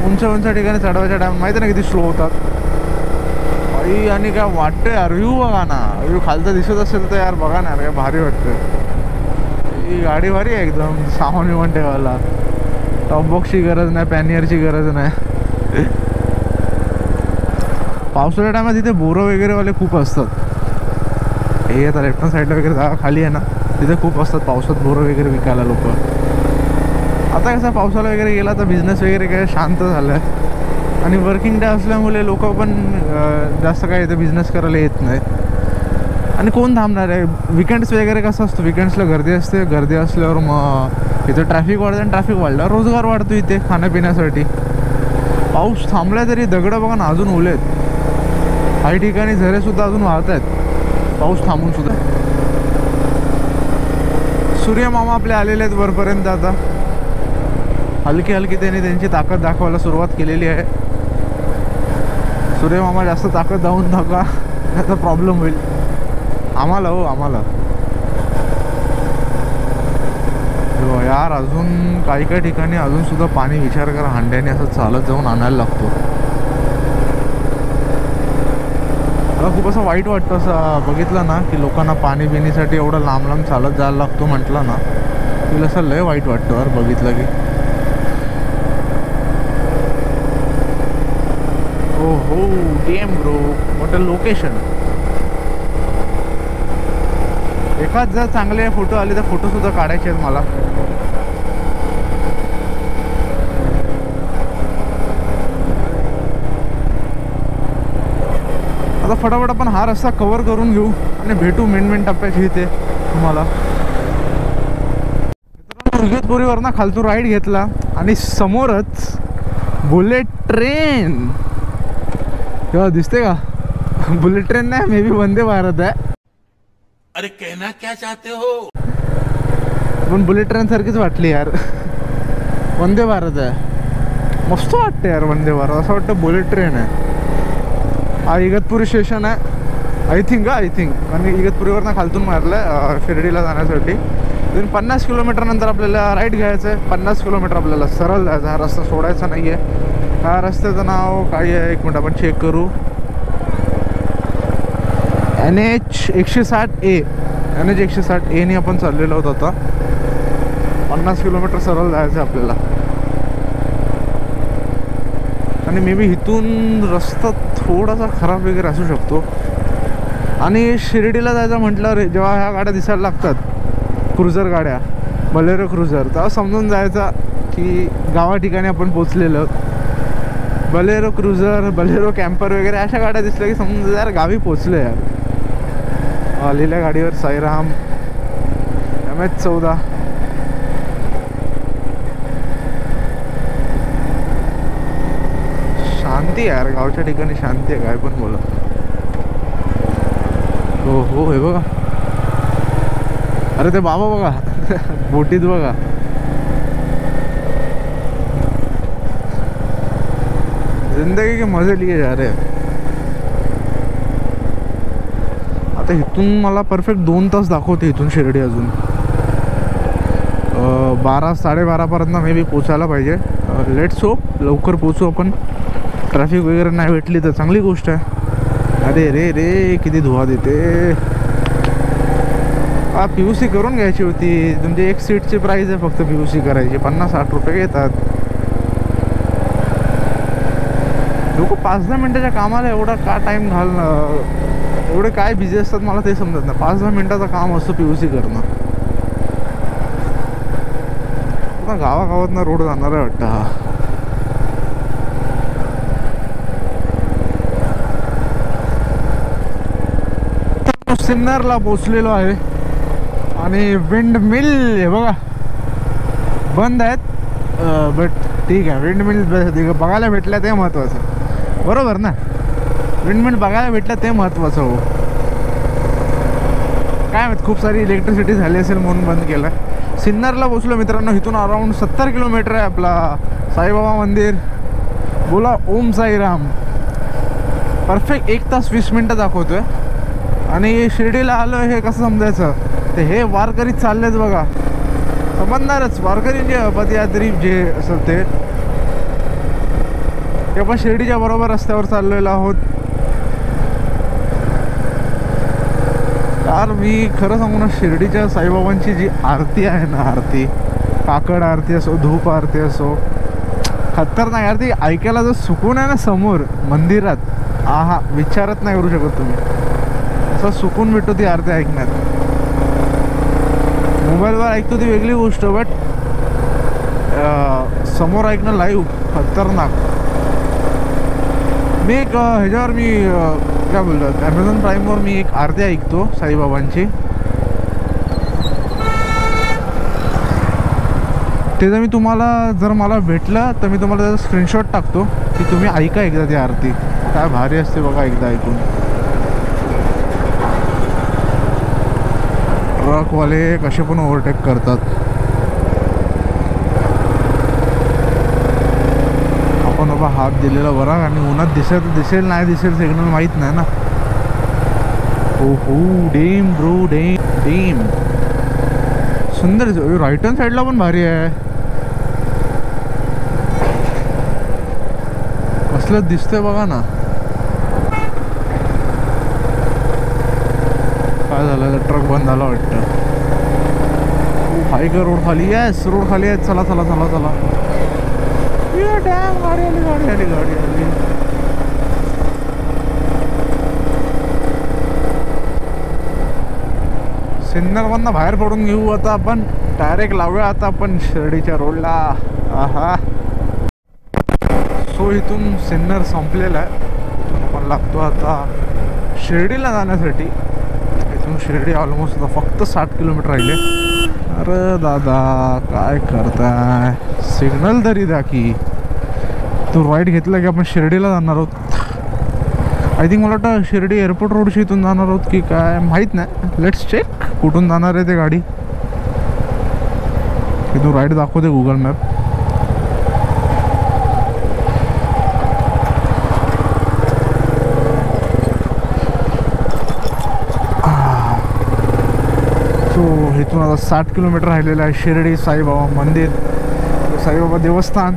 उंच ठिकाणी चढवायच्या टाइम माहिती ना किती स्लो होतात. आणि काय वाटतं यार, व्ह्यू बघा ना. व्ह्यू खालचं दिसत असेल तर यार बघा ना, काय भारी वाटतं. ही गाडी भारी आहे एकदम, सामान विमान ठेवायला. टॉप बॉक्सची गरज नाही, पॅनियरची गरज नाही. पावसाळ्या टायमात तिथे बोरं वगैरेवाले खूप असतात. हे आता लेफ्ट साईडला वगैरे जागा खाली आहे ना, तिथे खूप असतात पावसात बोरं वगैरे विकायला लोक. आता कसं पावसाळा वगैरे गेला तर बिझनेस वगैरे काय शांत झालं आहे. आणि वर्किंग डे असल्यामुळे लोक पण जास्त काय इथे बिझनेस करायला येत नाही. आणि कोण थांबणार आहे. विकेंड्स वगैरे कसं असतं, विकेंड्सला गर्दी असते. गर्दी असल्यावर मग इथं ट्रॅफिक वाढतं आणि ट्रॅफिक वाढल्यावर रोजगार वाढतो इथे खाण्यापिण्यासाठी. पाऊस थांबला तरी दगडं बघा ना अजून ओले आहेत. काही ठिकाणी झरेसुद्धा अजून वाहत आहेत पाऊस थांबून सुद्धा. सूर्यमामा आपले आलेले आहेत वरपर्यंत. आता हलकी हलकी त्यांनी त्यांची ताकद दाखवायला सुरुवात केलेली आहे. सूर्यमामा जास्त ताकद दाखवून नका, त्याचा प्रॉब्लेम होईल आम्हाला. हो आम्हाला हो यार, अजून काही काही ठिकाणी अजून सुद्धा पाणी विचार करा हांड्याने असं चालत जाऊन आणायला लागतो. मला खूप असं वाईट वाटतं असं बघितलं ना की लोकांना पाणी पिण्यासाठी एवढं लांब लांब चालत जायला लागतो म्हटलं ना, तुला असं लय वाईट वाटतं यार बघितलं की. हो हो डॅम ब्रो, मोठं लोकेशन. एखाद जर चांगले फोटो आले तर फोटो सुद्धा काढायचे आहेत मला. आता फटाफट आपण हा रस्ता कव्हर करून घेऊ आणि भेटू मेन टप्प्याची इथे तुम्हाला. इगतपुरीवरनं खालतून राईड घेतला आणि समोरच बुलेट ट्रेन. तेव्हा दिसते का? बुलेट ट्रेन नाही, मे बी वंदे भारत आहे. अरे कहना क्या चाहते हो? पण बुलेट ट्रेन सारखीच वाटली यार. वंदे भारत आहे, मस्त वाटतं यार वंदे भारत. असं वाटतं बुलेट ट्रेन आहे. हा इगतपुरी स्टेशन आहे आय थिंक आणि इगतपुरीवरनं खालतून मारलं आहे शिर्डीला जाण्यासाठी. 50 किलोमीटर नंतर आपल्याला राईट घ्यायचं आहे. 50 किलोमीटर आपल्याला सरळ जायचं, हा रस्ता सोडायचा नाही आहे. हा रस्त्याचं नाव काय आहे एक मिनिट आपण चेक करू. NH 160A, NH 160A ने आपण चाललेलो होतो. आता 50 किलोमीटर सरळ जायचं आहे आपल्याला. आणि मे बी इथून रस्ता थोडासा खराब वगैरे असू शकतो. आणि शिर्डीला जायचं म्हटलं जेव्हा ह्या गाड्या दिसायला लागतात, क्रुझर गाड्या, बलेरो क्रुझर, तेव्हा समजून जायचा की गावा ठिकाणी आपण पोचलेलो. बलेरो क्रुझर, बलेरो कॅम्पर वगैरे अशा गाड्या दिसल्या की समजून यार गावी पोचलो यार. आलेल्या गाडीवर साईराम MH 14. शांती यार, गावच्या ठिकाणी शांती आहे, काय पण बोला. हो हो हे बघा, अरे ते बाबा बघा बोटीत बघा. जिंदगी के मजे लिए जा रहे. आता इथून मला परफेक्ट 2 तास दाखवते इथून शिर्डी. अजून 12-12:30 पर्यंत मे बी पोचायला पाहिजे. लेट्स होप लवकर पोचू आपण. ट्रॅफिक वगैरे नाही भेटली तर चांगली गोष्ट आहे. अरे रे रे किती धुवा देते. PUC करून घ्यायची होती. तुमची एक सीटची प्राईस आहे फक्त PUC करायची, 50-60 रुपये घेतात. लोक 5-10 मिनटाच्या कामाला एवढा का टाईम घालणं, एवढे काय बिझी असतात मला ते समजत नाही. 5-10 मिनटाचं काम असतं PUC करणं. आता गावागावातनं रोड जाणार आहे वाटतं हा. सिन्नरला पोचलेलो आहे आणि विंड मिल हे बघा बंद आहेत. बट ठीक आहे, विंड मिल बघायला भेटल्या ते महत्त्वाचं, बरोबर ना. विंड मिल बघायला भेटलं ते महत्त्वाचं. हो काय माहित, खूप सारी इलेक्ट्रिसिटी झाली असेल म्हणून बंद केलं. सिन्नरला पोचलो मित्रांनो. इथून अराऊंड 70 किलोमीटर आहे आपला साईबाबा मंदिर. बोला ओम साईराम. परफेक्ट 1 तास 20 मिनटं दाखवतोय. आणि शिर्डीला आलो हे कसं समजायचं, ते हे वारकरी चाललेत बघा, समजणारच. वारकरी जे पदयात्री जे असं ते आपण शिर्डीच्या बरोबर रस्त्यावर चाललेलो आहोत. यार मी खरं सांगू ना, शिर्डीच्या साईबाबांची जी आरती आहे ना, आरती, काकड आरती असो, धूप आरती असो, खतरनाक यार. ती ऐकायला जो सुकून आहे ना समोर मंदिरात, हा विचारत नाही करू शकत तुम्ही. असं सुकून भेटतो ती आरती ऐकण्यात. मोबाईलवर ऐकतो ती वेगळी गोष्ट, बट समोर ऐकणं लाईव्ह खतरनाक. मी एक ह्याच्यावर मी काय बोलतात ॲमेझॉन प्राईमवर मी एक आरती ऐकतो साईबाबांची. ते जर मी तुम्हाला जर मला भेटलं तर मी तुम्हाला त्याचा स्क्रीनशॉट टाकतो की तुम्ही ऐका एकदा ती आरती. काय भारी असते बघा एकदा ऐकून. ट्रकवाले कसे पण ओव्हरटेक करतात. आपण बाबा हात दिलेला बरा, आणि उन्हात दिसेल नाही दिसेल सिग्नल माहीत नाही ना. हो डेम ब्रो डेम. सुंदर राईट हँड साईडला पण भारी आहे. कसलं दिसतंय बघा ना. काय झालं ट्रक बंद झाला वाटतं. हाय का रोड खाली. येस रोड खाली आहे. चला चला चला चला. ये डॅम गाडी आली गाडी आली गाडी आली. सिन्नरमधनं बाहेर पडून घेऊ आता आपण. डायरेक्ट लावूया आता आपण शिर्डीच्या रोडला. आहा. सो इथून सिन्नर संपलेला आहे. इथून आपण लागतो आता शिर्डीला जाण्यासाठी. इथून शिर्डी ऑलमोस्ट आता फक्त 60 किलोमीटर राहिले. अरे दादा काय करताय. सिग्नल तरी द्या की. तो राईट घेतला की आपण शिर्डीला जाणार आहोत. आय थिंक मला वाटतं शिर्डी एअरपोर्ट रोडशी इथून जाणार आहोत की काय माहीत नाही. लेट्स चेक कुठून जाणार आहे ते गाडी. इथून राईट दाखवते गुगल मॅप. सो इथून आता 60 किलोमीटर राहिलेलं आहे. शिर्डी साईबाबा मंदिर, साईबाबा देवस्थान.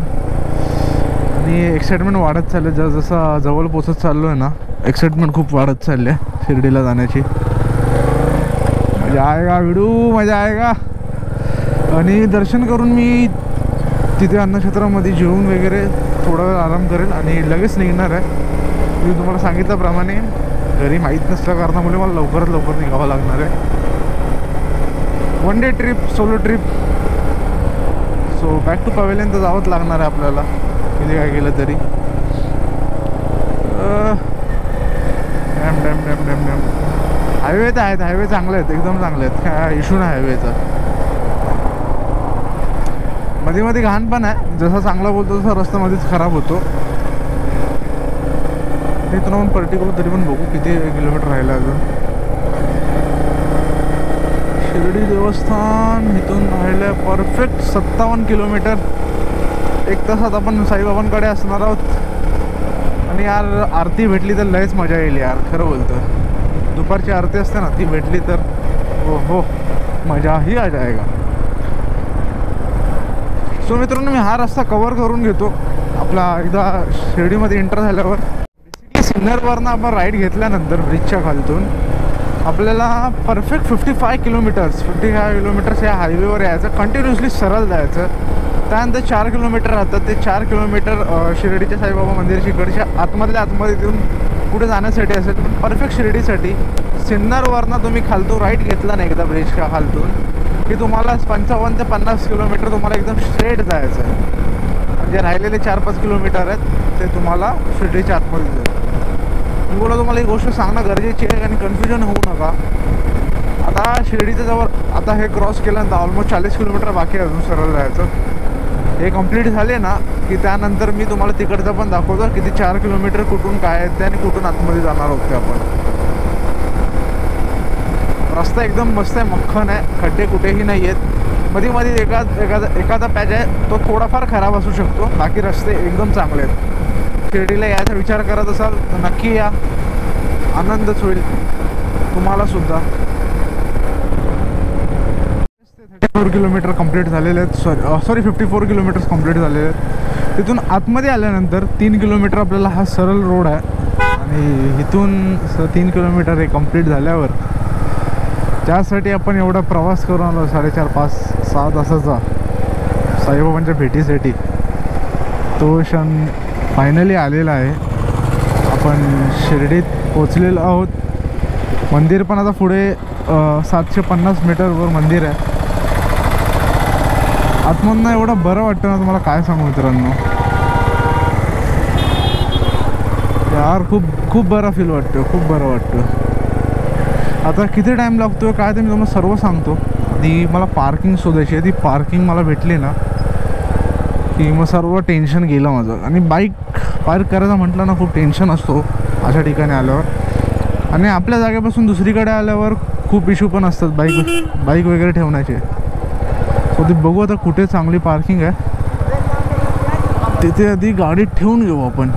आणि एक्साइटमेंट वाढत चालले. जसं जवळ पोचत चाललो आहे ना, एक्साइटमेंट खूप वाढत चालली आहे शिर्डीला जाण्याची. मजा आएगा विडू, मजा आएगा. आणि दर्शन करून मी तिथे अन्नक्षेत्रामध्ये जेवून वगैरे थोडा वेळ आराम करेल आणि लगेच निघणार आहे. मी तुम्हाला सांगितल्याप्रमाणे घरी माहीत नसल्या कारणामुळे मला लवकरात लवकर निघावं लागणार आहे. One day trip, solo trip. So back to pavilion तर जावंच लागणार आहे आपल्याला किती काय केलं तरी. Dam dam dam dam dam. Highway तर आहेत, हायवे चांगले आहेत, एकदम चांगले आहेत. काय इश्यू नाही हायवेचा. मध्ये मध्ये घाण पण आहे. जसा चांगला बोलतो तसा रस्ता मध्येच खराब होतो. इथून आपण पर्टिक्युलर तरी पण बघू किती किलोमीटर राहिलं अजून. शिर्डी देवस्थान इथून राहिलं परफेक्ट 57 किलोमीटर. 1 तासात आपण साईबाबांकडे असणार आहोत. आणि यार आरती भेटली तर लयच मजा येईल यार, खरं बोलतं. दुपारची आरती असते ना, ती भेटली तर हो मजाही आ जाएगा. सो मित्रांनो, मी हा रस्ता कवर करून घेतो आपला एकदा शिर्डीमध्ये एंटर झाल्यावर. बेसिकली सिन्नरवरनं आपण राईड घेतल्यानंतर ब्रिजच्या खालतून आपल्याला परफेक्ट 55 किलोमीटर्स या हायवेवर यायचं. कंटिन्युअसली सरळ जायचं. त्यानंतर 4 किलोमीटर राहतात. ते 4 किलोमीटर शिर्डीच्या साईबाबा मंदिराच्या इकडच्या आतमध्ये देऊन पुढे जाण्यासाठी असेल. पण परफेक्ट शिर्डीसाठी सिन्नरवरनं तुम्ही खालतून राईट घेतला ना एकदा ब्रिजच्या खालतून की तुम्हाला 55 ते 50 किलोमीटर तुम्हाला एकदम स्ट्रेट जायचं आहे. म्हणजे राहिलेले 4-5 किलोमीटर आहेत ते तुम्हाला शिर्डीच्या आतमध्ये जाईल. मी बोला तुम्हाला ही गोष्ट सांगणं गरजेची आहे आणि कन्फ्युजन होऊ नका. आता शिर्डीचं जवळ आता हे क्रॉस केल्यानंतर ऑलमोस्ट 40 किलोमीटर बाकी आहे अजून सरळ जायचं. हे कंप्लीट झाले ना की त्यानंतर मी तुम्हाला तिकडचं पण दाखवतो किती 4 किलोमीटर कुठून काय आहेत ते आणि कुठून आतमध्ये जाणार आहोत ते आपण. रस्ता एकदम मस्त आहे, मक्खन आहे, खड्डे कुठेही नाही आहेत. मध्ये एखादा पॅच आहे तो थोडाफार खराब असू शकतो. बाकी रस्ते एकदम चांगले आहेत. शिर्डीला याचा विचार करत असाल तर नक्की या, आनंदच होईल तुम्हाला सुद्धा. 34 किलोमीटर कंप्लीट झालेले आहेत. सॉरी 54 किलोमीटर्स कंप्लीट झालेले आहेत. तिथून आतमध्ये आल्यानंतर 3 किलोमीटर आपल्याला हा सरळ रोड आहे. आणि इथून 3 किलोमीटर हे कंप्लीट झाल्यावर त्यासाठी आपण एवढा प्रवास करून आलो 4.5-5-6 तासाचा साईबाबांच्या भेटीसाठी. तो क्षण फायनली आलेला आहे. आपण शिर्डीत पोचलेलो आहोत. मंदिर पण आता पुढे 750 मीटरवर मंदिर आहे. आतमधनं एवढं बरं वाटतं ना, तुम्हाला काय सांगू मित्रांनो. यार खूप बरं फील वाटतं, खूप बरं वाटतं. आता किती टाईम लागतो काय ते मी तुम्हाला सर्व सांगतो. ती मला पार्किंग शोधायची आहे. ती पार्किंग मला भेटली ना की मग सर्व टेन्शन गेलं माझं. आणि बाईक पार्क करायचं म्हटलं ना खूप टेन्शन असतो अशा ठिकाणी आल्यावर. आणि आपल्या जागेपासून दुसरीकडे आल्यावर खूप इश्यू पण असतात बाईक वगैरे ठेवण्याचे. सो ते बघू आता कुठे चांगली पार्किंग आहे तिथे आधी गाडी ठेवून घेऊ आपण.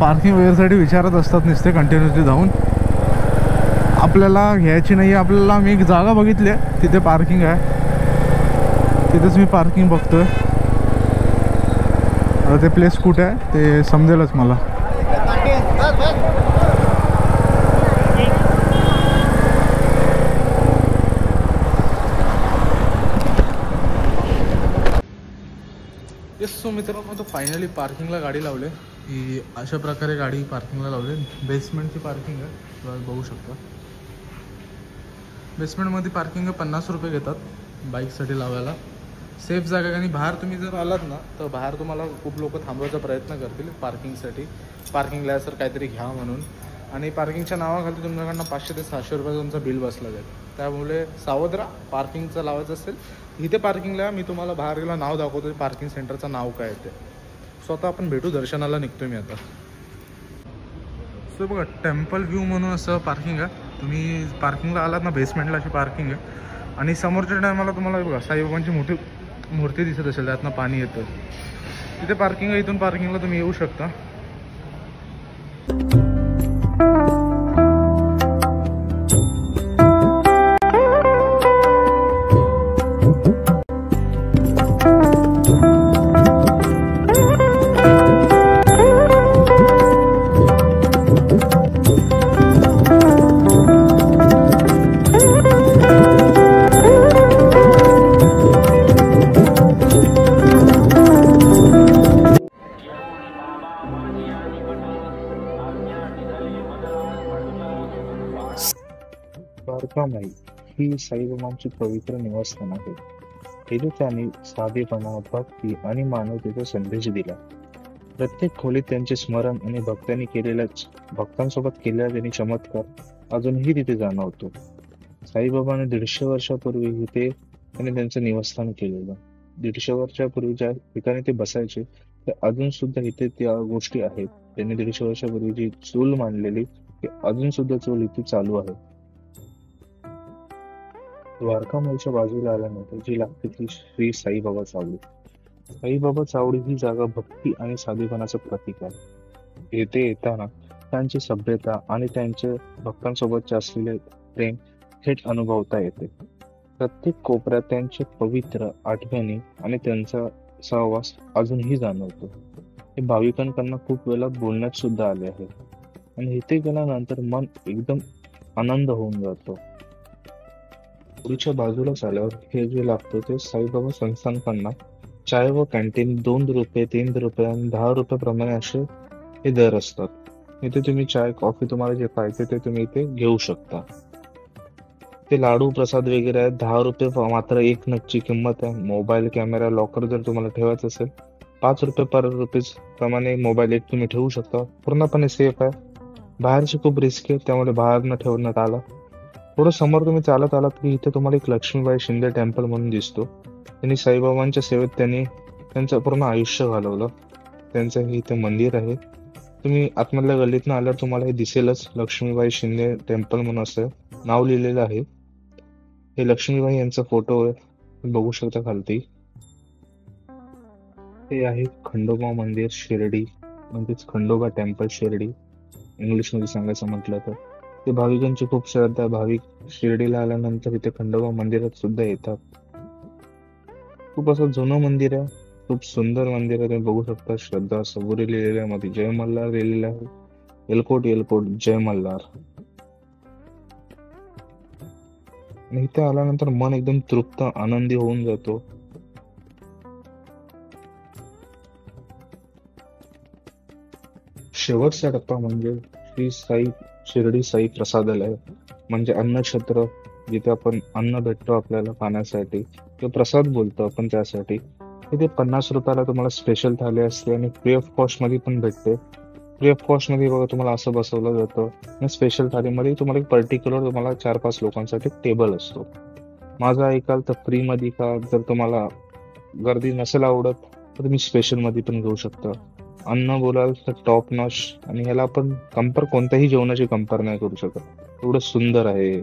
पार्किंग वगैरेसाठी विचारत असतात नुसते कंटिन्युअसली जाऊन. आपल्याला घ्यायची नाही. आपल्याला मी एक जागा बघितली आहे, तिथे पार्किंग आहे, तिथेच मी पार्किंग बघतो आहे. आता ते प्लेस कुठे आहे ते समजेलच मला. येस. सो मित्रांनो, तो फायनली पार्किंगला गाडी लावले. ही अशा प्रकारे गाडी पार्किंगला लावली. बेसमेंटची पार्किंग आहे, तुम्हाला बघू शकता. बेसमेंटमध्ये पार्किंग 50 रुपये घेतात बाईकसाठी लावायला. सेफ जागा आहे. आणि बाहेर तुम्ही जर आलात ना तर बाहेर तुम्हाला खूप लोक थांबवायचा प्रयत्न करतील पार्किंगसाठी, पार्किंगला सर काहीतरी घ्या म्हणून. आणि पार्किंगच्या नावाखाली तुमच्याकडनं 500 ते 600 रुपये तुमचा बिल बसला जाईल. त्यामुळे सावध राहा. पार्किंगचं लावायचं असेल इथे पार्किंगला. मी तुम्हाला बाहेर गेला नाव दाखवतो, पार्किंग सेंटरचं नाव काय आहे ते. स्वतः आपण भेटू. दर्शनाला निघतो मी आता. सो बघा, टेम्पल व्ह्यू म्हणून असं पार्किंग आहे. तुम्ही पार्किंगला आलात ना, बेसमेंटला अशी पार्किंग आहे. आणि समोरच्या टायमाला तुम्हाला बघा साईबाबांची मोठी मूर्ती दिसत असेल, त्यातनं पाणी येतं. तिथे पार्किंग आहे. इथून पार्किंगला तुम्ही येऊ शकता. द्वारकामाई ही साईबाबांची पवित्र निवासस्थान आहे. तिथे त्यांनी साधेपणा, भक्ती आणि मानवतेचा संदेश दिला. प्रत्येक खोलीत त्यांचे स्मरण आणि भक्तांसोबत केलेला त्यांनी चमत्कार अजूनही तिथे जाणवतो. साईबाबांनी 150 वर्षापूर्वी इथे त्यांनी त्यांचं निवासस्थान केलेलं. 150 वर्षापूर्वी ज्या ठिकाणी ते बसायचे ते अजून सुद्धा इथे त्या गोष्टी आहेत. त्यांनी 150 वर्षापूर्वी जी चूल मांडलेली ते अजून सुद्धा चूल इथे चालू आहे. द्वारकामाईच्या बाजूला आल्यानंतर जी लागते ती श्री साईबाबा चावडी. साईबाबा चावडी ही जागा भक्ती आणि साधेपणाचं प्रतीक आहे. येथे येताना त्यांची सभ्यता आणि त्यांच्या भक्तांसोबतचे असलेले प्रेम थेट अनुभवता येते. प्रत्येक कोपऱ्यात त्यांचे पवित्र आठवणी आणि त्यांचा सहवास अजूनही जाणवतो. हे भाविकांकडून खूप वेळा बोलण्यात सुद्धा आले आहे. आणि इथे गेल्यानंतर मन एकदम आनंद होऊन जातो. पुढच्या बाजूला आल्यावर हे जे लागतं ते साईबाबा संस्थानकांना चाय व कॅन्टीन 2 रुपये, 3 रुपये आणि 10 रुपये प्रमाणे असे हे दर असतात. इथे तुम्ही चाय, कॉफी तुम्हाला जे पाहिजे ते तुम्ही इथे घेऊ शकता. ते लाडू प्रसाद वगैरे आहेत. 10 रुपये मात्र एक नगची किंमत आहे. मोबाईल, कॅमेरा, लॉकर जर तुम्हाला ठेवायचं असेल 5 रुपये पर रुपीज प्रमाणे मोबाईल एक तुम्ही ठेवू शकता. पूर्णपणे सेफ आहे. बाहेरची खूप रिस्क आहे, त्यामुळे बाहेर न ठेवण्यात आला. थोडं समोर तुम्ही चालत आलात की इथे तुम्हाला एक लक्ष्मीबाई शिंदे टेम्पल म्हणून दिसतो. त्यांनी साईबाबांच्या सेवेत त्यांनी त्यांचं पूर्ण आयुष्य घालवलं. त्यांचं हे इथे मंदिर आहे. तुम्ही आतमधल्या गल्लीतनं आल्यावर तुम्हाला हे दिसेलच, लक्ष्मीबाई शिंदे टेम्पल म्हणून असं नाव लिहिलेलं आहे. हे लक्ष्मीबाई यांचा फोटो आहे, बघू शकता खालती. हे आहे खंडोबा मंदिर शिर्डी, म्हणजेच खंडोबा टेम्पल शिर्डी इंग्लिश मध्ये सांगायचं म्हटलं तर. ते भाविकांची खूप श्रद्धा. भाविक शिर्डीला आल्यानंतर इथे खंडोबा मंदिरात सुद्धा येतात. खूप असं जुनं मंदिर आहे, खूप सुंदर मंदिर आहे. तुम्ही बघू शकता श्रद्धा सबुरी लिहिलेल्या मध्ये जय मल्हार लिहिलेलं आहे. एलकोट एलकोट जय मल्हार. आणि इथे आल्यानंतर मन एकदम तृप्त, आनंदी होऊन जातो. शेवटचा टप्पा म्हणजे श्री साई शिर्डी साई प्रसादालय, म्हणजे अन्नछत्र, जिथे आपण अन्न भेटतो आपल्याला खाण्यासाठी, ते प्रसाद बोलतो आपण त्यासाठी. तिथे 50 रुपयाला तुम्हाला स्पेशल थाली असते आणि फ्री ऑफ कॉस्ट मध्ये पण भेटते. फ्री ऑफ कॉस्ट मध्ये बघा तुम्हाला असं बसवलं जातं. आणि स्पेशल थालीमध्ये तुम्हाला एक पर्टिक्युलर तुम्हाला 4-5 लोकांसाठी टेबल असतो. माझा ऐकाल तर फ्री मध्ये का, जर तुम्हाला गर्दी नसेल आवडत तर तुम्ही स्पेशल मध्ये पण घेऊ शकता. अन्न बोलाल तर टॉप नॉच, आणि ह्याला आपण कंपेअर कोणत्याही जेवणाची कंपेअर नाही करू शकत, एवढं सुंदर आहे.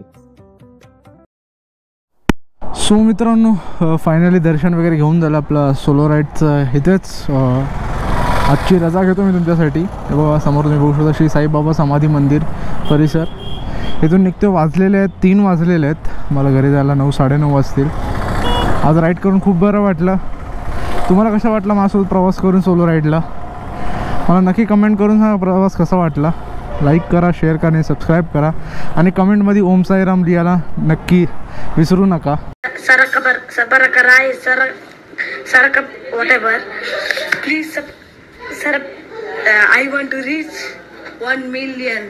सो मित्रांनो, फायनली दर्शन वगैरे घेऊन झालं आपलं सोलो राईडचं. इथेच आजची रजा घेतो मी तुमच्यासाठी. हे बघा समोर तुम्ही बघू शकता श्री साईबाबा समाधी मंदिर परिसर. इथून निघते वाजलेले आहेत 3 वाजलेले आहेत. मला घरी जायला 9 साडेनऊ वाजतील. आज राईड करून खूप बरं वाटलं. तुम्हाला कसा वाटला माझ्यासोबत प्रवास करून सोलो राईडला? मला नक्की कमेंट करून सांगा प्रवास कसा वाटला. लाईक करा, शेअर करा आणि सबस्क्राईब करा. आणि कमेंटमध्ये ओम साईराम लिहायला नक्की विसरू नका. whatever, please sir, I want to reach 1 million